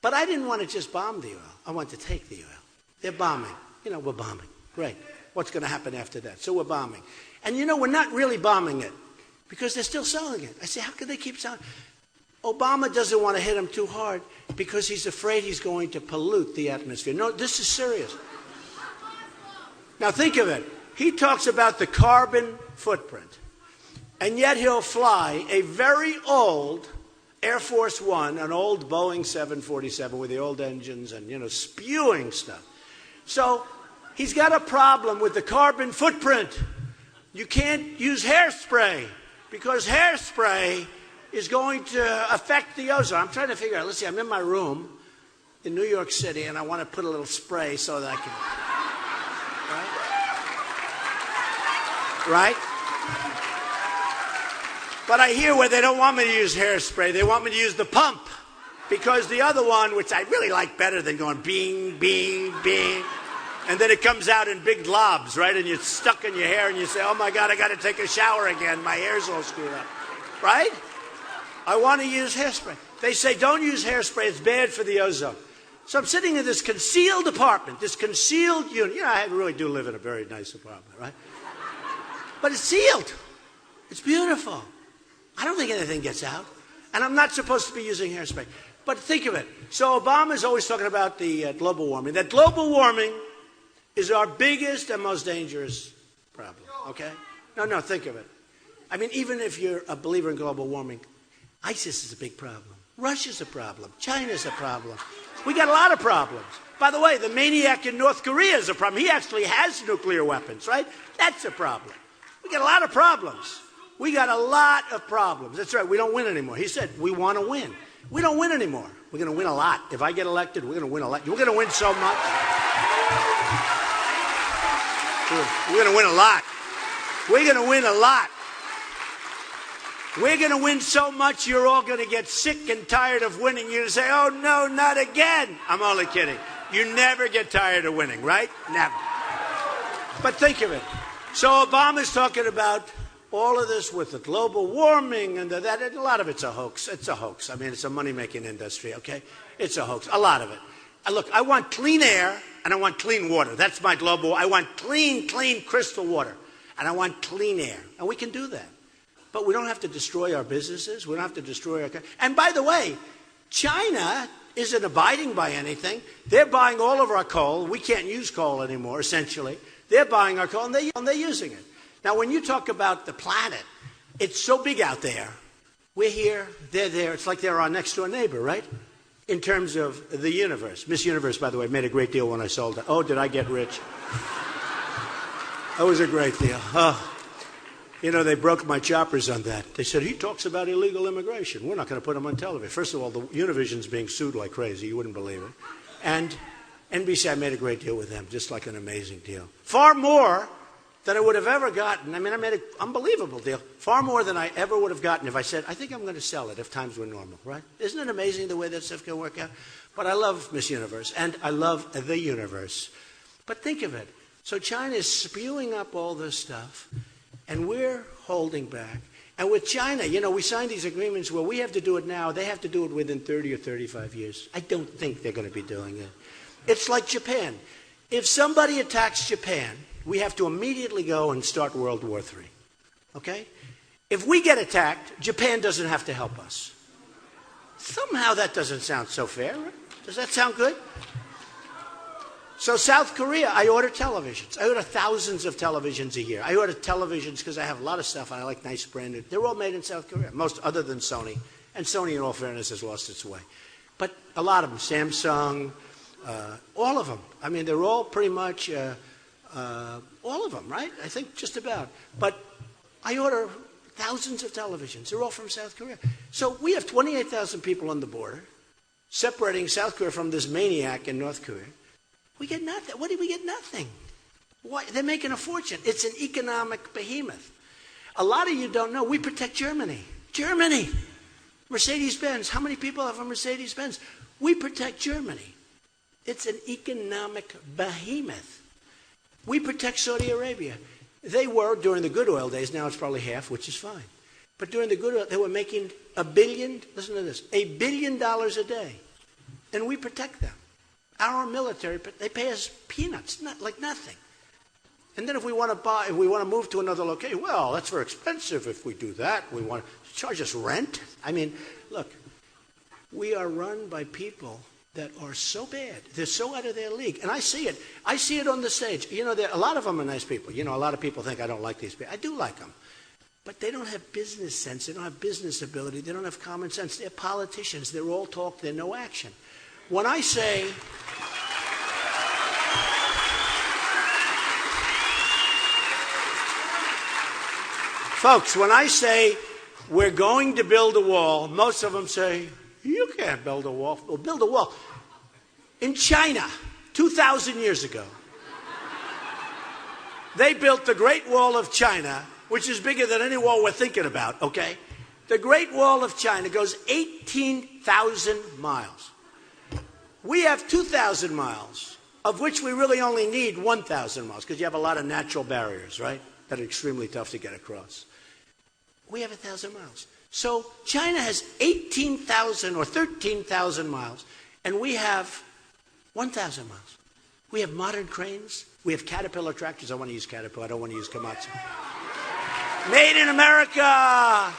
Speaker 1: But I didn't want to just bomb the oil. I wanted to take the oil. They're bombing. You know, we're bombing. Great. What's going to happen after that? So we're bombing. And you know, we're not really bombing it because they're still selling it. I say, how could they keep selling? Obama doesn't want to hit them too hard because he's afraid he's going to pollute the atmosphere. No, this is serious. Now think of it. He talks about the carbon footprint. And yet he'll fly a very old Air Force One, an old Boeing 747 with the old engines and, you know, spewing stuff. So he's got a problem with the carbon footprint. You can't use hairspray because hairspray is going to affect the ozone. I'm trying to figure out. Let's see, I'm in my room in New York City and I want to put a little spray so that I can... Right? But I hear where they don't want me to use hairspray. They want me to use the pump. Because the other one, which I really like better than going bing, bing, bing, and then it comes out in big globs, right? And you're stuck in your hair and you say, oh my God, I got to take a shower again. My hair's all screwed up. Right? I want to use hairspray. They say, don't use hairspray. It's bad for the ozone. So I'm sitting in this concealed apartment, this concealed unit. You know, I really do live in a very nice apartment, right? But it's sealed. It's beautiful. I don't think anything gets out. And I'm not supposed to be using hairspray. But think of it. So Obama's always talking about the global warming. That global warming is our biggest and most dangerous problem, okay? No, think of it. I mean, even if you're a believer in global warming, ISIS is a big problem. Russia's a problem. China's a problem. We got a lot of problems. By the way, the maniac in North Korea is a problem. He actually has nuclear weapons, right? That's a problem. We got a lot of problems. We got a lot of problems. That's right. We don't win anymore. He said, we want to win. We don't win anymore. We're going to win a lot. If I get elected, we're going to win a lot. We're going to win so much. We're going to win a lot. We're going to win a lot. We're going to win so much you're all going to get sick and tired of winning. You're going to say, oh, no, not again. I'm only kidding. You never get tired of winning, right? Never. But think of it. So Obama's talking about all of this with the global warming and that. And a lot of it's a hoax. It's a hoax. I mean, it's a money-making industry, okay? It's a hoax. A lot of it. Look, I want clean air and I want clean water. That's my global. I want clean crystal water. And I want clean air. And we can do that. But we don't have to destroy our businesses. We don't have to destroy our... And by the way, China isn't abiding by anything. They're buying all of our coal. We can't use coal anymore, essentially. They're buying our coal and they're using it. Now, when you talk about the planet, it's so big out there. We're here, they're there. It's like they're our next-door neighbor, right? In terms of the universe. Miss Universe, by the way, made a great deal when I sold it. Oh, did I get rich? That was a great deal. Oh. You know, they broke my choppers on that. They said, he talks about illegal immigration. We're not going to put him on television. First of all, the Univision's being sued like crazy. You wouldn't believe it. And NBC, I made a great deal with them, just like an amazing deal. Far more than I would have ever gotten. I mean, I made an unbelievable deal. Far more than I ever would have gotten if I said, I think I'm going to sell it if times were normal, right? Isn't it amazing the way that stuff can work out? But I love Miss Universe, and I love the universe. But think of it. So China is spewing up all this stuff, and we're holding back. And with China, you know, we signed these agreements where we have to do it now. They have to do it within 30 or 35 years. I don't think they're going to be doing it. It's like Japan. If somebody attacks Japan, we have to immediately go and start World War III. Okay? If we get attacked, Japan doesn't have to help us. Somehow that doesn't sound so fair. Does that sound good? So South Korea, I order televisions. I order thousands of televisions a year. I order televisions because I have a lot of stuff and I like nice branded. They're all made in South Korea, most other than Sony. And Sony, in all fairness, has lost its way. But a lot of them, Samsung, all of them. I mean, they're all pretty much, all of them, right? I think just about. But I order thousands of televisions. They're all from South Korea. So we have 28,000 people on the border, separating South Korea from this maniac in North Korea. We get nothing. What did we get? Nothing. Why? They're making a fortune. It's an economic behemoth. A lot of you don't know. We protect Germany. Germany. Mercedes-Benz. How many people have a Mercedes-Benz? We protect Germany. It's an economic behemoth. We protect Saudi Arabia. They were, during the good oil days, now it's probably half, which is fine. But during the good oil, they were making $1 billion, listen to this, $1 billion a day. And we protect them. Our military, they pay us peanuts, like nothing. And then if we want to move to another location, well, that's very expensive if we do that. We want to charge us rent. I mean, look, we are run by people that are so bad. They're so out of their league. And I see it. I see it on the stage. You know, a lot of them are nice people. You know, a lot of people think I don't like these people. I do like them. But they don't have business sense. They don't have business ability. They don't have common sense. They're politicians. They're all talk. They're no action. When I say... Folks, when I say we're going to build a wall, most of them say, you can't build a wall. Well, build a wall. In China, 2,000 years ago, they built the Great Wall of China, which is bigger than any wall we're thinking about, okay? The Great Wall of China goes 18,000 miles. We have 2,000 miles, of which we really only need 1,000 miles, because you have a lot of natural barriers, right, that are extremely tough to get across. We have 1,000 miles. So China has 18,000 or 13,000 miles, and we have 1,000 miles. We have modern cranes. We have Caterpillar tractors. I want to use Caterpillar. I don't want to use Komatsu. Made in America.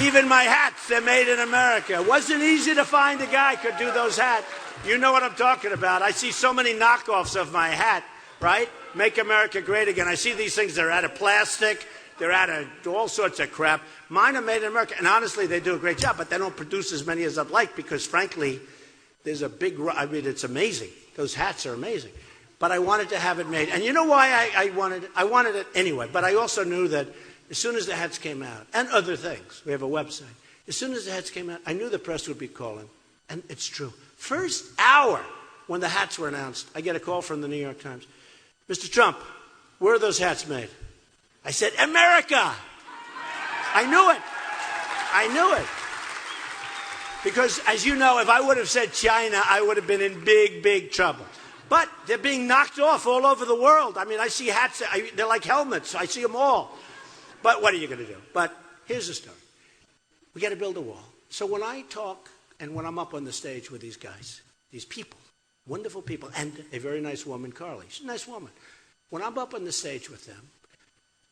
Speaker 1: Even my hats, they're made in America. It wasn't easy to find a guy who could do those hats. You know what I'm talking about. I see so many knockoffs of my hat, right? Make America Great Again. I see these things, they're out of plastic, they're out of all sorts of crap. Mine are made in America, and honestly, they do a great job, but they don't produce as many as I'd like because, frankly, there's a big, I mean, it's amazing. Those hats are amazing. But I wanted to have it made. And you know why I wanted it? I wanted it anyway, but I also knew that as soon as the hats came out, and other things, we have a website, as soon as the hats came out, I knew the press would be calling, and it's true. First hour, when the hats were announced, I get a call from the New York Times. Mr. Trump, where are those hats made? I said, America! I knew it. I knew it. Because, as you know, if I would have said China, I would have been in big, big trouble. But they're being knocked off all over the world. I mean, I see hats, they're like helmets. I see them all. But what are you going to do? But here's the story. We got to build a wall. So when I talk and when I'm up on the stage with these guys, these people, wonderful people, and a very nice woman, Carly. She's a nice woman. When I'm up on the stage with them,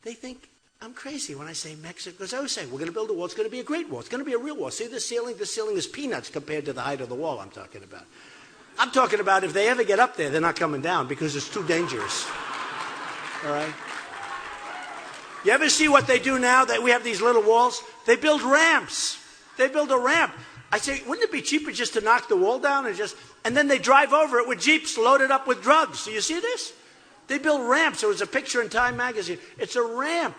Speaker 1: they think I'm crazy when I say Mexico. Because I always say, we're going to build a wall. It's going to be a great wall. It's going to be a real wall. See the ceiling? The ceiling is peanuts compared to the height of the wall I'm talking about. I'm talking about if they ever get up there, they're not coming down because it's too dangerous. All right? You ever see what they do now that we have these little walls? They build ramps. They build a ramp. I say, wouldn't it be cheaper just to knock the wall down and then they drive over it with Jeeps loaded up with drugs? Do you see this? They build ramps. There was a picture in Time magazine. It's a ramp.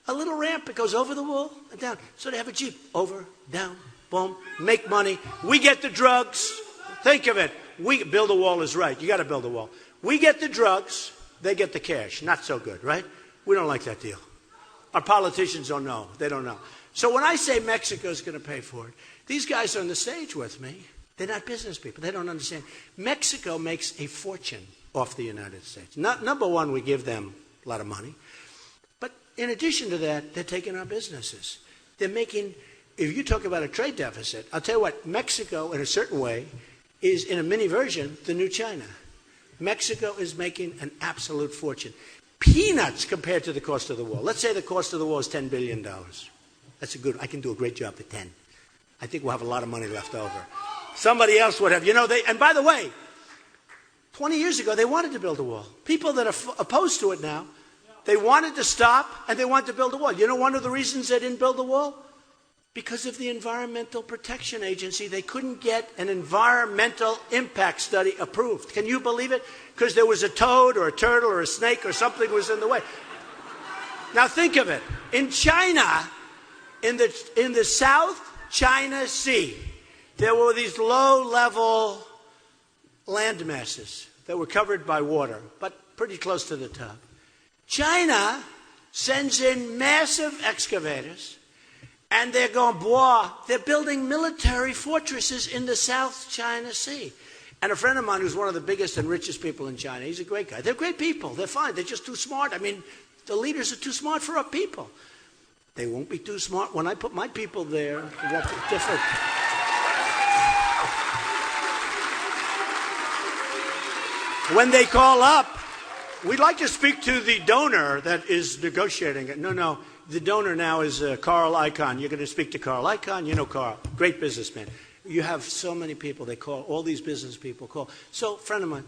Speaker 1: A little ramp that goes over the wall and down. So they have a Jeep. Over, down, boom, make money. We get the drugs. Think of it. We build a wall is right. You got to build a wall. We get the drugs. They get the cash. Not so good, right? We don't like that deal. Our politicians don't know. They don't know. So when I say Mexico's going to pay for it, these guys on the stage with me, they're not business people. They don't understand. Mexico makes a fortune off the United States. Number one, we give them a lot of money. But in addition to that, they're taking our businesses. They're making, if you talk about a trade deficit, I'll tell you what, Mexico in a certain way is, in a mini version, the new China. Mexico is making an absolute fortune. Peanuts compared to the cost of the wall. Let's say the cost of the wall is $10 billion. That's I can do a great job for 10. I think we'll have a lot of money left over. Somebody else would have. And by the way, 20 years ago, they wanted to build a wall. People that are opposed to it now, they wanted to stop and they wanted to build a wall. You know one of the reasons they didn't build a wall? Because of the Environmental Protection Agency. They couldn't get an environmental impact study approved. Can you believe it? Because there was a toad or a turtle or a snake or something was in the way. Now think of it. In China, in the South China Sea, there were these low-level land masses that were covered by water, but pretty close to the top. China sends in massive excavators, and they're going, they're building military fortresses in the South China Sea. And a friend of mine who's one of the biggest and richest people in China, he's a great guy. They're great people. They're fine. They're just too smart. I mean, the leaders are too smart for our people. They won't be too smart. When I put my people there, it won't be different. When they call up, we'd like to speak to the donor that is negotiating it. No. The donor now is Carl Icahn. You're going to speak to Carl Icahn. You know Carl, great businessman. You have so many people. They call, all these business people call. So, friend of mine,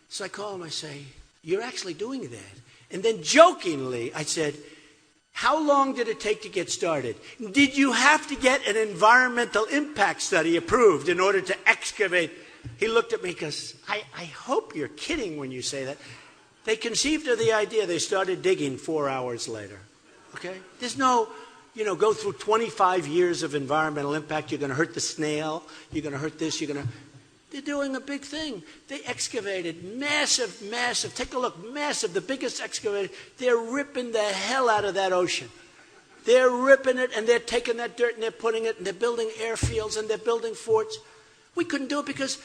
Speaker 1: so I call him, I say, you're actually doing that. And then jokingly, I said, how long did it take to get started? Did you have to get an environmental impact study approved in order to excavate? He looked at me because I hope you're kidding when you say that. They conceived of the idea. They started digging 4 hours later. Okay? There's no, go through 25 years of environmental impact. You're going to hurt the snail. You're going to hurt this. They're doing a big thing. They excavated massive, take a look, massive, the biggest excavator. They're ripping the hell out of that ocean. They're ripping it, and they're taking that dirt, and they're putting it, and they're building airfields, and they're building forts. We couldn't do it because,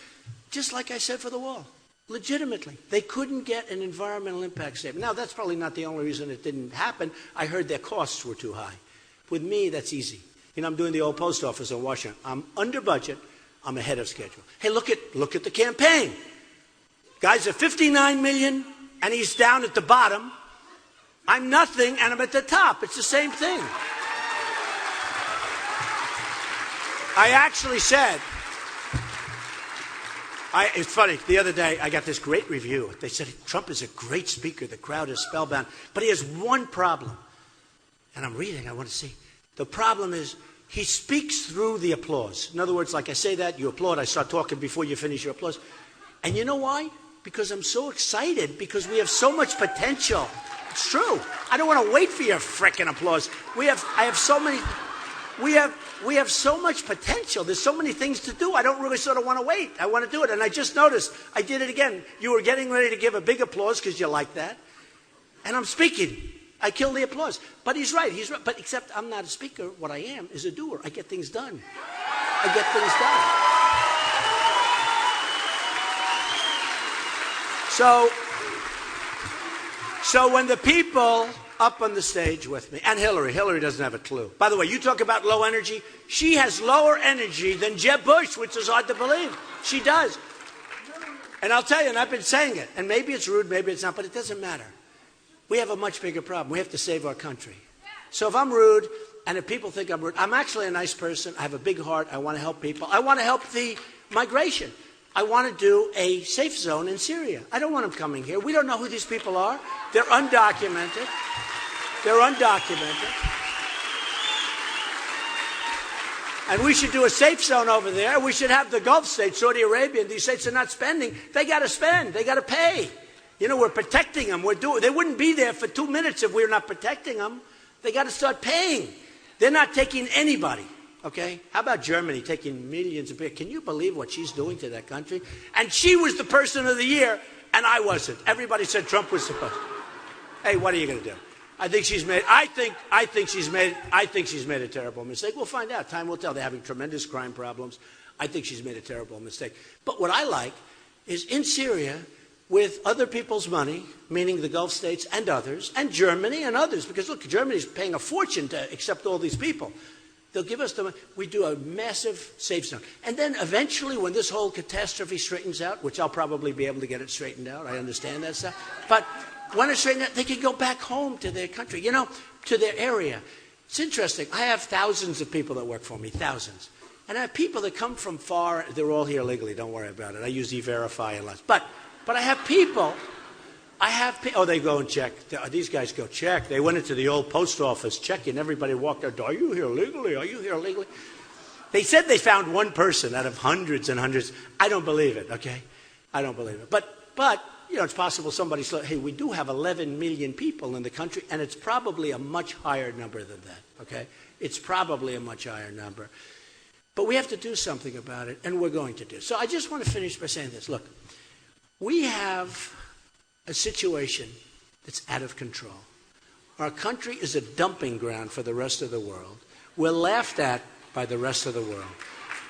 Speaker 1: just like I said for the wall, legitimately, they couldn't get an environmental impact statement. Now, that's probably not the only reason it didn't happen. I heard their costs were too high. With me, that's easy. I'm doing the old post office in Washington. I'm under budget. I'm ahead of schedule. Hey, look at the campaign. Guy's at 59 million, and he's down at the bottom. I'm nothing, and I'm at the top. It's the same thing. I actually said, it's funny, the other day I got this great review. They said, Trump is a great speaker. The crowd is spellbound. But he has one problem. And I'm reading, I want to see. The problem is, he speaks through the applause. In other words, like I say that, you applaud, I start talking before you finish your applause. And you know why? Because I'm so excited, because we have so much potential. It's true. I don't want to wait for your frickin' applause. I have so many. we have so much potential. There's so many things to do. I don't really sort of want to wait. I want to do it. And I just noticed I did it again. You were getting ready to give a big applause because you like that. And I'm speaking. I kill the applause. But he's right. He's right. But except I'm not a speaker. What I am is a doer. I get things done. I get things done. So when the people up on the stage with me, and Hillary doesn't have a clue. By the way, you talk about low energy. She has lower energy than Jeb Bush, which is hard to believe. She does. And I'll tell you, and I've been saying it, and maybe it's rude, maybe it's not, but it doesn't matter. We have a much bigger problem. We have to save our country. So if I'm rude, and if people think I'm rude, I'm actually a nice person. I have a big heart. I want to help people. I want to help the migration. I want to do a safe zone in Syria. I don't want them coming here. We don't know who these people are. They're undocumented. They're undocumented. And we should do a safe zone over there. We should have the Gulf states, Saudi Arabia, and these states are not spending. They got to spend. They got to pay. You know, we're protecting them. They wouldn't be there for 2 minutes if we're not protecting them. They got to start paying. They're not taking anybody. Okay? How about Germany taking millions of people? Can you believe what she's doing to that country? And she was the person of the year, and I wasn't. Everybody said Trump was supposed to. Hey, what are you going to do? I think she's made a terrible mistake. We'll find out. Time will tell. They're having tremendous crime problems. I think she's made a terrible mistake. But what I like is in Syria, with other people's money, meaning the Gulf states and others, and Germany and others, because look, Germany's paying a fortune to accept all these people. They'll give us the money. We do a massive safe zone. And then eventually when this whole catastrophe straightens out, which I'll probably be able to get it straightened out, I understand that stuff, but when it's straightened out, they can go back home to their country, you know, to their area. It's interesting. I have thousands of people that work for me, thousands. And I have people that come from far. They're all here legally. Don't worry about it. I use E-Verify and less. But I have people. Oh, they go and check. These guys go check. They went into the old post office checking. Everybody walked out. Are you here legally? Are you here legally? They said they found one person out of hundreds and hundreds. I don't believe it, okay? I don't believe it. But you know, it's possible somebody said, hey, we do have 11 million people in the country, and it's probably a much higher number than that, okay? It's probably a much higher number. But we have to do something about it, and we're going to do. So I just want to finish by saying this. Look, we have a situation that's out of control. Our country is a dumping ground for the rest of the world. We're laughed at by the rest of the world.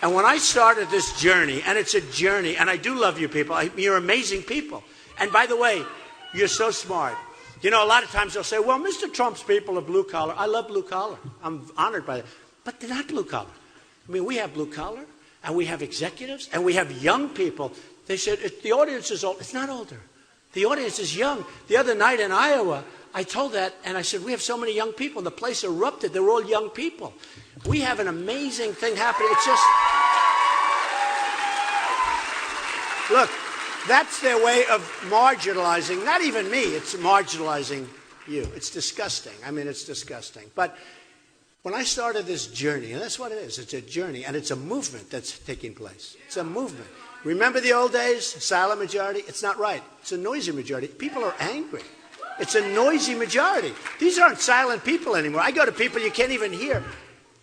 Speaker 1: And when I started this journey, and it's a journey, and I do love you people. You're amazing people. And by the way, you're so smart. You know, a lot of times they'll say, well, Mr. Trump's people are blue collar. I love blue collar. I'm honored by that. But they're not blue collar. I mean, we have blue collar, and we have executives, and we have young people. They said, the audience is old. It's not older. The audience is young. The other night in Iowa, I told that, and I said, we have so many young people. The place erupted. They're all young people. We have an amazing thing happening. It's just, look, that's their way of marginalizing, not even me, it's marginalizing you. It's disgusting. I mean, it's disgusting. But when I started this journey, and that's what it is, it's a journey, and it's a movement that's taking place. It's a movement. Remember the old days, silent majority? It's not right. It's a noisy majority. People are angry. It's a noisy majority. These aren't silent people anymore. I go to people you can't even hear.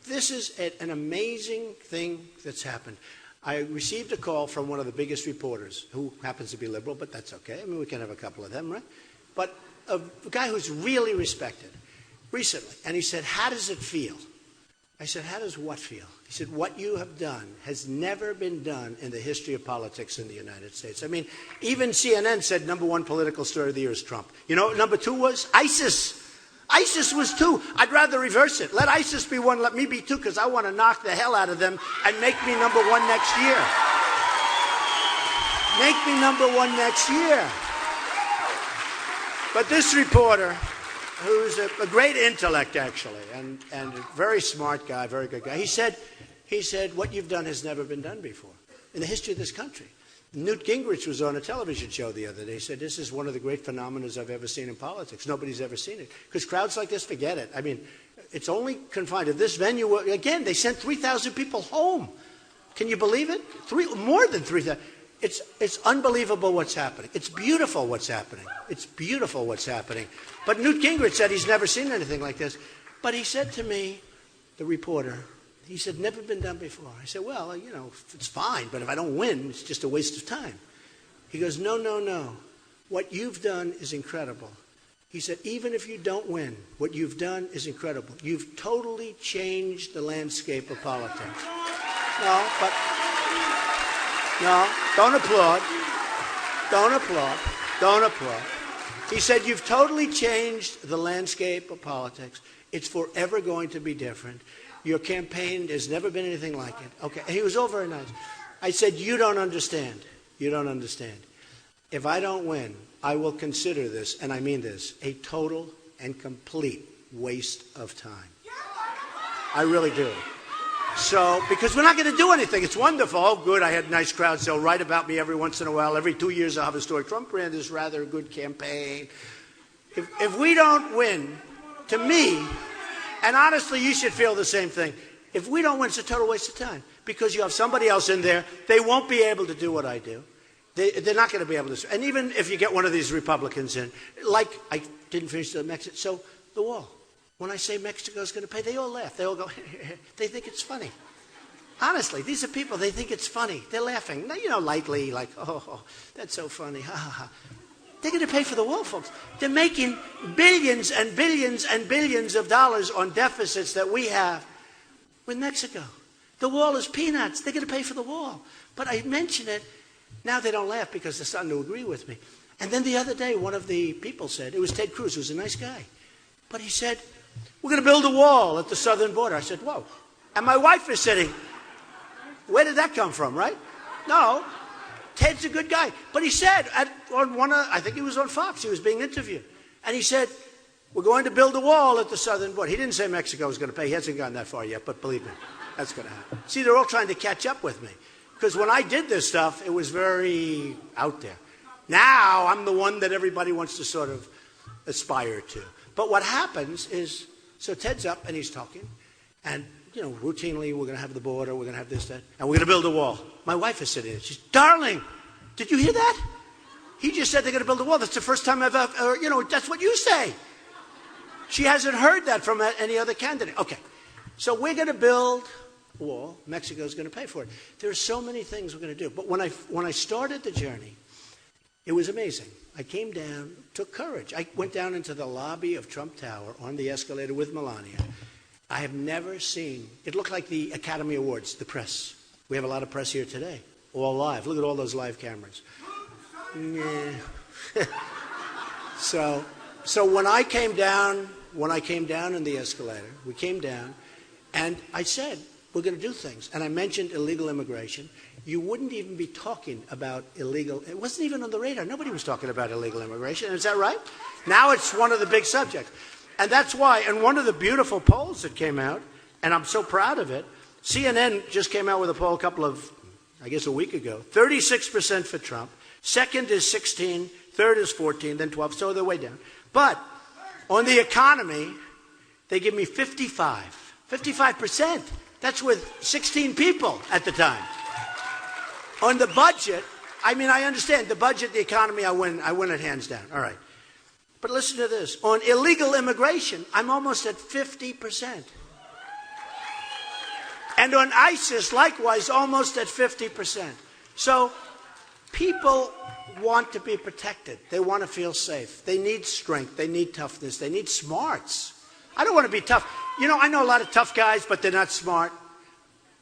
Speaker 1: This is an amazing thing that's happened. I received a call from one of the biggest reporters, who happens to be liberal, but that's okay. I mean, we can have a couple of them, right? But a guy who's really respected recently. And he said, how does it feel? I said, how does what feel? He said, what you have done has never been done in the history of politics in the United States. I mean, even CNN said #1 political story of the year is Trump. You know what number 2 was? ISIS. ISIS was 2. I'd rather reverse it. Let ISIS be 1, let me be 2, because I want to knock the hell out of them and make me #1 next year. Make me #1 next year. But this reporter, who's a great intellect, actually, and a very smart guy, very good guy, he said, what you've done has never been done before in the history of this country. Newt Gingrich was on a television show the other day. He said, this is one of the great phenomena I've ever seen in politics. Nobody's ever seen it. Because crowds like this, forget it. I mean, it's only confined to this venue. Again, they sent 3,000 people home. Can you believe it? More than 3,000. It's unbelievable what's happening. It's beautiful what's happening. It's beautiful what's happening. But Newt Gingrich said he's never seen anything like this. But he said to me, the reporter, He said, never been done before. I said, well, it's fine, but if I don't win, it's just a waste of time. He goes, no, no, no. What you've done is incredible. He said, even if you don't win, what you've done is incredible. You've totally changed the landscape of politics. No, don't applaud. Don't applaud. Don't applaud. He said, you've totally changed the landscape of politics. It's forever going to be different. Your campaign has never been anything like it. Okay, and he was all very nice. I said, you don't understand. You don't understand. If I don't win, I will consider this, and I mean this, a total and complete waste of time. I really do. So, because we're not going to do anything. It's wonderful. Oh, good, I had nice crowds. They'll write about me every once in a while. Every 2 years I'll have a story. Trump ran this rather good campaign. If we don't win, to me, and honestly, you should feel the same thing. If we don't win, it's a total waste of time. Because you have somebody else in there. They won't be able to do what I do. They're not going to be able to. And even if you get one of these Republicans in, like I didn't finish the Mexico. So the wall. When I say Mexico's going to pay, they all laugh. They all go, they think it's funny. Honestly, these are people, they think it's funny. They're laughing, lightly, like, oh, that's so funny. Ha, ha, ha. They're going to pay for the wall, folks. They're making billions and billions and billions of dollars on deficits that we have with Mexico. The wall is peanuts. They're going to pay for the wall. But I mention it. Now they don't laugh because they're starting to agree with me. And then the other day, one of the people said, it was Ted Cruz, who was a nice guy. But he said, we're going to build a wall at the southern border. I said, whoa. And my wife is sitting, where did that come from, right? No, Ted's a good guy. But he said, I think he was on Fox, he was being interviewed. And he said, we're going to build a wall at the southern border. He didn't say Mexico was going to pay. He hasn't gone that far yet, but believe me, that's going to happen. See, they're all trying to catch up with me. Because when I did this stuff, it was very out there. Now I'm the one that everybody wants to sort of aspire to. But what happens is, so Ted's up and he's talking, and routinely we're going to have the border, we're going to have this, that, and we're going to build a wall. My wife is sitting there. She's, darling, did you hear that? He just said they're going to build a wall. That's the first time I've ever, that's what you say. She hasn't heard that from any other candidate. Okay, so we're going to build a wall. Mexico's going to pay for it. There are so many things we're going to do. But when I started the journey, it was amazing. I came down, took courage. I went down into the lobby of Trump Tower on the escalator with Melania. I have never seen, it looked like the Academy Awards, the press. We have a lot of press here today, all live. Look at all those live cameras. Yeah. So when I came down in the escalator, we came down, and I said, we're going to do things. And I mentioned illegal immigration. You wouldn't even be talking about illegal. It wasn't even on the radar. Nobody was talking about illegal immigration. Is that right? Now it's one of the big subjects. And that's why, and one of the beautiful polls that came out, and I'm so proud of it, CNN just came out with a poll a week ago. 36% for Trump. Second is 16. Third is 14. Then 12. So they're way down. But on the economy, they give me 55. 55%. That's with 16 people at the time. On the budget, I understand the budget, the economy, I win it hands down. All right. But listen to this. On illegal immigration, I'm almost at 50%. And on ISIS, likewise, almost at 50%. So people want to be protected. They want to feel safe. They need strength. They need toughness. They need smarts. I don't want to be tough. I know a lot of tough guys, but they're not smart.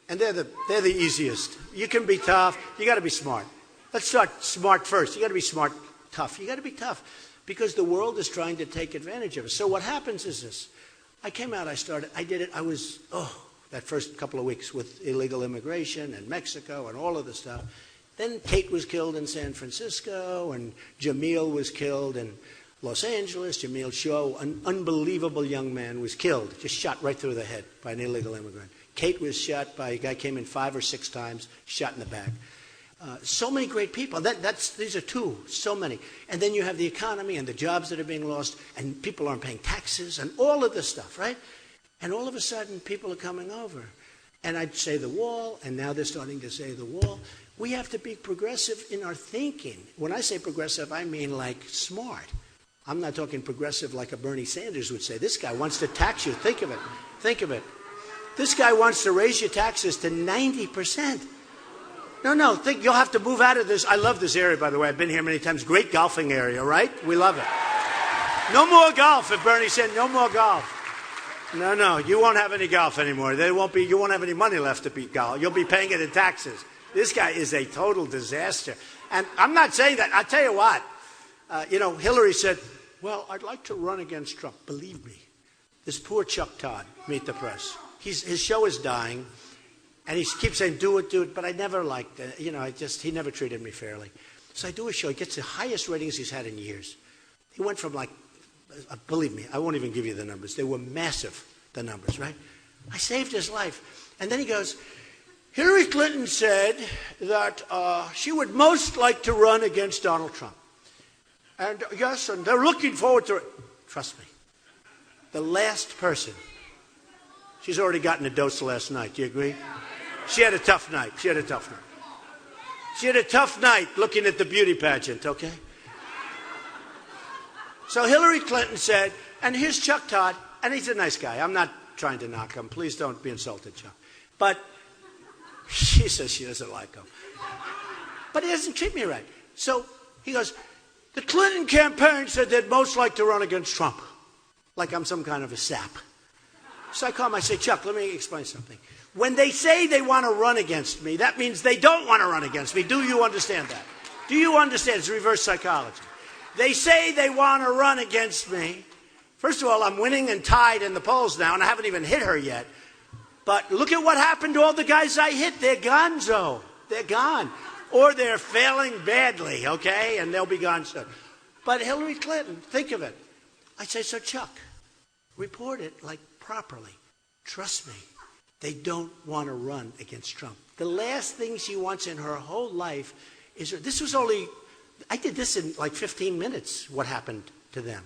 Speaker 1: And they're the easiest. You can be tough. You got to be smart. Let's start smart first. You got to be smart, tough. You got to be tough because the world is trying to take advantage of us. So what happens is this. I came out, I did it. I was, that first couple of weeks with illegal immigration and Mexico and all of the stuff. Then Kate was killed in San Francisco and Jamil was killed in Los Angeles. Jamil Shaw, an unbelievable young man, was killed, just shot right through the head by an illegal immigrant. Kate was shot by a guy came in 5 or 6 times, shot in the back. So many great people. These are two, so many. And then you have the economy and the jobs that are being lost, and people aren't paying taxes and all of this stuff, right? And all of a sudden, people are coming over. And I'd say the wall, and now they're starting to say the wall. We have to be progressive in our thinking. When I say progressive, I mean like smart. I'm not talking progressive like a Bernie Sanders would say. This guy wants to tax you. Think of it. Think of it. This guy wants to raise your taxes to 90%. No, think you'll have to move out of this. I love this area, by the way. I've been here many times. Great golfing area, right? We love it. No more golf, if Bernie said no more golf. No, you won't have any golf anymore. You won't have any money left to beat golf. You'll be paying it in taxes. This guy is a total disaster. And I'm not saying that. I'll tell you what. Hillary said, well, I'd like to run against Trump. Believe me. This poor Chuck Todd, Meet the Press. His show is dying. And he keeps saying, do it. But I never liked it. He never treated me fairly. So I do a show. He gets the highest ratings he's had in years. He went from believe me, I won't even give you the numbers. They were massive, the numbers, right? I saved his life. And then he goes, Hillary Clinton said that she would most like to run against Donald Trump. And yes, and they're looking forward to it. Trust me. The last person. She's already gotten a dose last night. Do you agree? She had a tough night. She had a tough night looking at the beauty pageant, okay? So Hillary Clinton said, and here's Chuck Todd, and he's a nice guy. I'm not trying to knock him. Please don't be insulted, Chuck. But she says she doesn't like him. But he doesn't treat me right. So he goes, the Clinton campaign said they'd most like to run against Trump. Like I'm some kind of a sap. So I call him, I say, Chuck, let me explain something. When they say they want to run against me, that means they don't want to run against me. Do you understand that? Do you understand? It's reverse psychology. They say they want to run against me. First of all, I'm winning and tied in the polls now, and I haven't even hit her yet. But look at what happened to all the guys I hit. They're gonzo. They're gone. Or they're failing badly, okay? And they'll be gone soon. But Hillary Clinton, think of it. I say, so Chuck, report it properly. Trust me. They don't want to run against Trump. The last thing she wants in her whole life is, I did this in 15 minutes, what happened to them.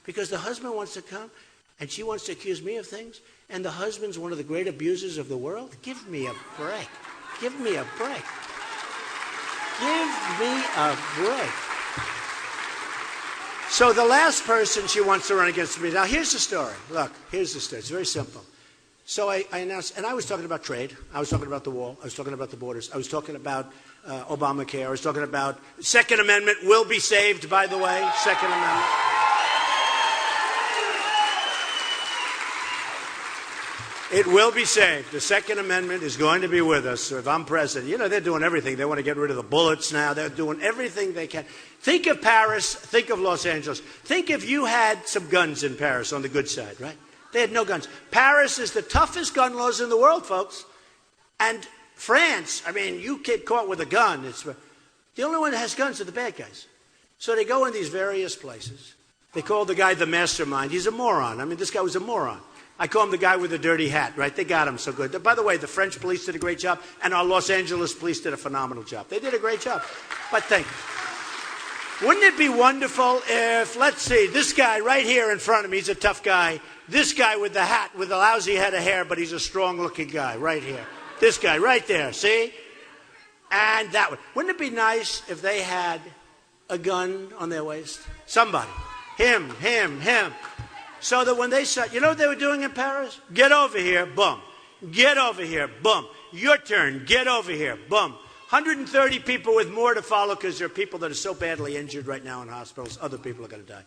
Speaker 1: Because the husband wants to come, and she wants to accuse me of things, and the husband's one of the great abusers of the world. Give me a break. Give me a break. Give me a break. So the last person she wants to run against me. Now, here's the story. Look, here's the story. It's very simple. So I announced, and I was talking about trade. I was talking about the wall. I was talking about the borders. I was talking about Obamacare. I was talking about Second Amendment will be saved, by the way. Second Amendment. It will be saved. The Second Amendment is going to be with us if I'm president. They're doing everything. They want to get rid of the bullets now. They're doing everything they can. Think of Paris. Think of Los Angeles. Think if you had some guns in Paris on the good side, right? They had no guns. Paris is the toughest gun laws in the world, folks. And France, you get caught with a gun. The only one that has guns are the bad guys. So they go in these various places. They call the guy the mastermind. He's a moron. This guy was a moron. I call him the guy with the dirty hat, right? They got him so good. By the way, the French police did a great job, and our Los Angeles police did a phenomenal job. They did a great job. But thank you. Wouldn't it be wonderful if, let's see, this guy right here in front of me, he's a tough guy. This guy with the hat, with the lousy head of hair, but he's a strong-looking guy right here. This guy right there, see? And that one. Wouldn't it be nice if they had a gun on their waist? Somebody. Him. So that when they said, you know what they were doing in Paris? Get over here, boom. Get over here, boom. Your turn, get over here, boom. 130 people with more to follow because there are people that are so badly injured right now in hospitals. Other people are going to die.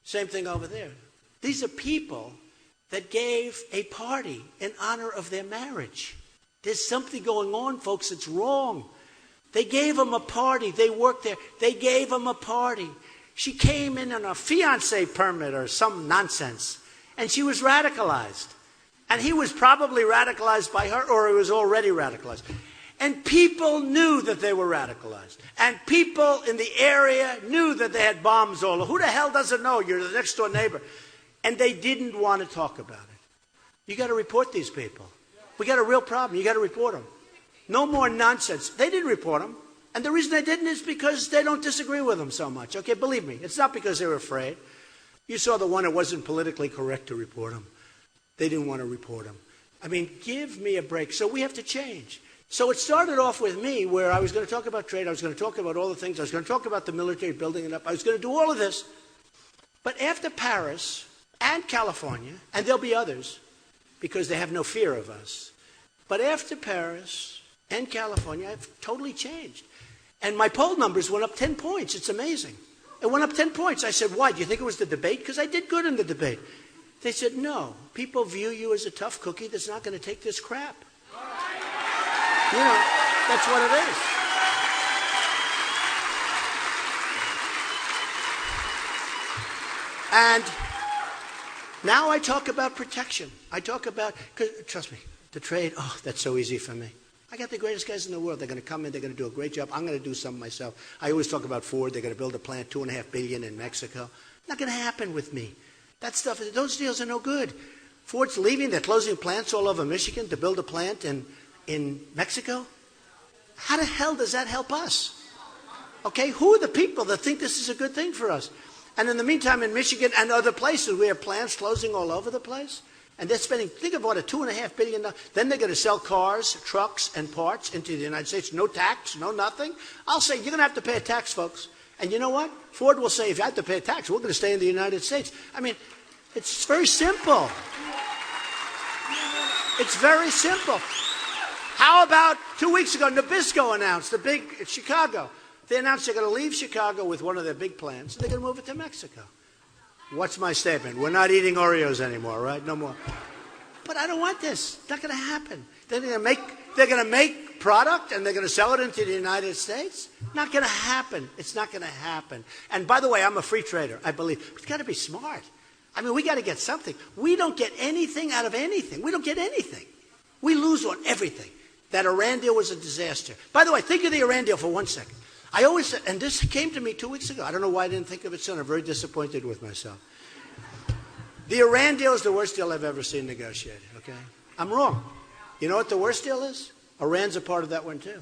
Speaker 1: Same thing over there. These are people that gave a party in honor of their marriage. There's something going on, folks, that's wrong. They gave them a party. They worked there. They gave them a party. She came in on a fiancé permit or some nonsense, and she was radicalized. And he was probably radicalized by her, or he was already radicalized. And people knew that they were radicalized. And people in the area knew that they had bombs all over. Who the hell doesn't know? You're the next door neighbor. And they didn't want to talk about it. You got to report these people. We got a real problem. You got to report them. No more nonsense. They didn't report them. And the reason they didn't is because they don't disagree with them so much. Okay, believe me. It's not because they were afraid. You saw the one that wasn't politically correct to report them. They didn't want to report them. Give me a break. So we have to change. So it started off with me where I was going to talk about trade. I was going to talk about all the things. I was going to talk about the military building it up. I was going to do all of this. But after Paris and California, and there'll be others, because they have no fear of us. But after Paris and California, I've totally changed. And my poll numbers went up 10 points. It's amazing. It went up 10 points. I said, why? Do you think it was the debate? Because I did good in the debate. They said, no. People view you as a tough cookie that's not going to take this crap. You know, that's what it is. And now I talk about protection. I talk about, trust me, the trade, oh, that's so easy for me. I got the greatest guys in the world. They're going to come in. They're going to do a great job. I'm going to do something myself. I always talk about Ford. They're going to build a plant, $2.5 billion in Mexico. Not going to happen with me. That stuff, those deals are no good. Ford's leaving. They're closing plants all over Michigan to build a plant in Mexico. How the hell does that help us? Okay, who are the people that think this is a good thing for us? And in the meantime, in Michigan and other places, we have plants closing all over the place. And they're spending, think of what, $2.5 billion. Then they're going to sell cars, trucks, and parts into the United States. No tax, no nothing. I'll say, you're going to have to pay a tax, folks. And you know what? Ford will say, if you have to pay a tax, we're going to stay in the United States. I mean, it's very simple. It's very simple. How about 2 weeks ago, Nabisco announced, the big Chicago. They announced they're going to leave Chicago with one of their big plants, and they're going to move it to Mexico. What's my statement? We're not eating Oreos anymore, right? No more. But I don't want this. It's not going to happen. They're going to make product and they're going to sell it into the United States. Not going to happen. It's not going to happen. And by the way, I'm a free trader, I believe. But you've got to be smart. I mean, we got to get something. We don't get anything out of anything. We don't get anything. We lose on everything. That Iran deal was a disaster. By the way, think of the Iran deal for 1 second. I always said, and this came to me 2 weeks ago. I don't know why I didn't think of it sooner. I'm very disappointed with myself. The Iran deal is the worst deal I've ever seen negotiated, okay? I'm wrong. You know what the worst deal is? Iran's a part of that one too.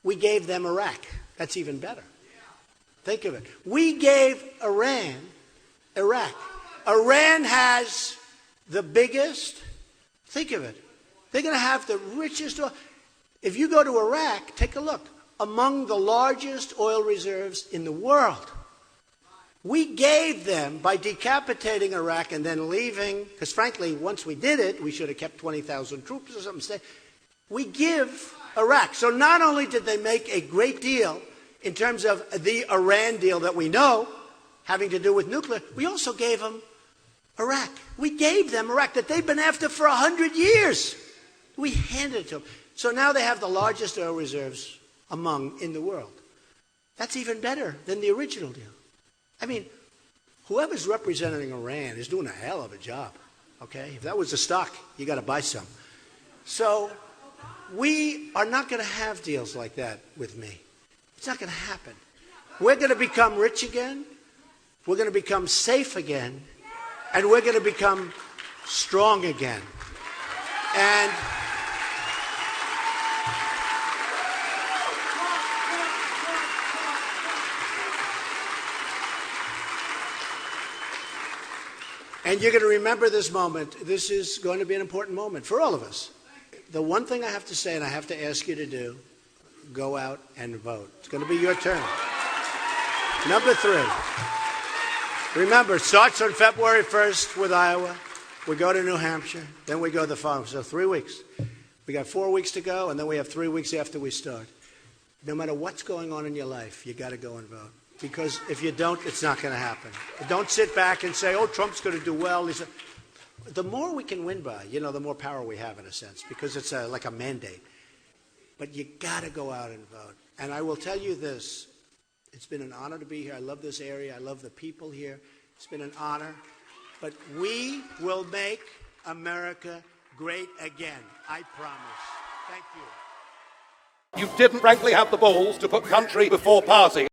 Speaker 1: We gave them Iraq. That's even better. Think of it. We gave Iran Iraq. Iran has the biggest, think of it. They're going to have the richest oil. If you go to Iraq, take a look. Among the largest oil reserves in the world. We gave them, by decapitating Iraq and then leaving, because frankly, once we did it, we should have kept 20,000 troops or something. We give Iraq. So not only did they make a great deal in terms of the Iran deal that we know, having to do with nuclear, we also gave them Iraq. We gave them Iraq that they've been after for 100 years. We handed it to them. So now they have the largest oil reserves in the world. That's even better than the original deal. I mean, whoever's representing Iran is doing a hell of a job, okay? If that was a stock, you got to buy some. So we are not going to have deals like that with me. It's not going to happen. We're going to become rich again. We're going to become safe again. And we're going to become strong again. And you're going to remember this moment. This is going to be an important moment for all of us. The one thing I have to say, and I have to ask you to do, go out and vote. It's going to be your turn. Number 3. Remember, it starts on February 1st with Iowa. We go to New Hampshire. Then we go the following. So 3 weeks. We got 4 weeks to go, and then we have 3 weeks after we start. No matter what's going on in your life, you got to go and vote. Because if you don't, it's not going to happen. Don't sit back and say, oh, Trump's going to do well. The more we can win by, the more power we have in a sense, because it's like a mandate. But you got to go out and vote. And I will tell you this. It's been an honor to be here. I love this area. I love the people here. It's been an honor. But we will make America great again. I promise. Thank you.
Speaker 3: You didn't frankly have the balls to put country before party.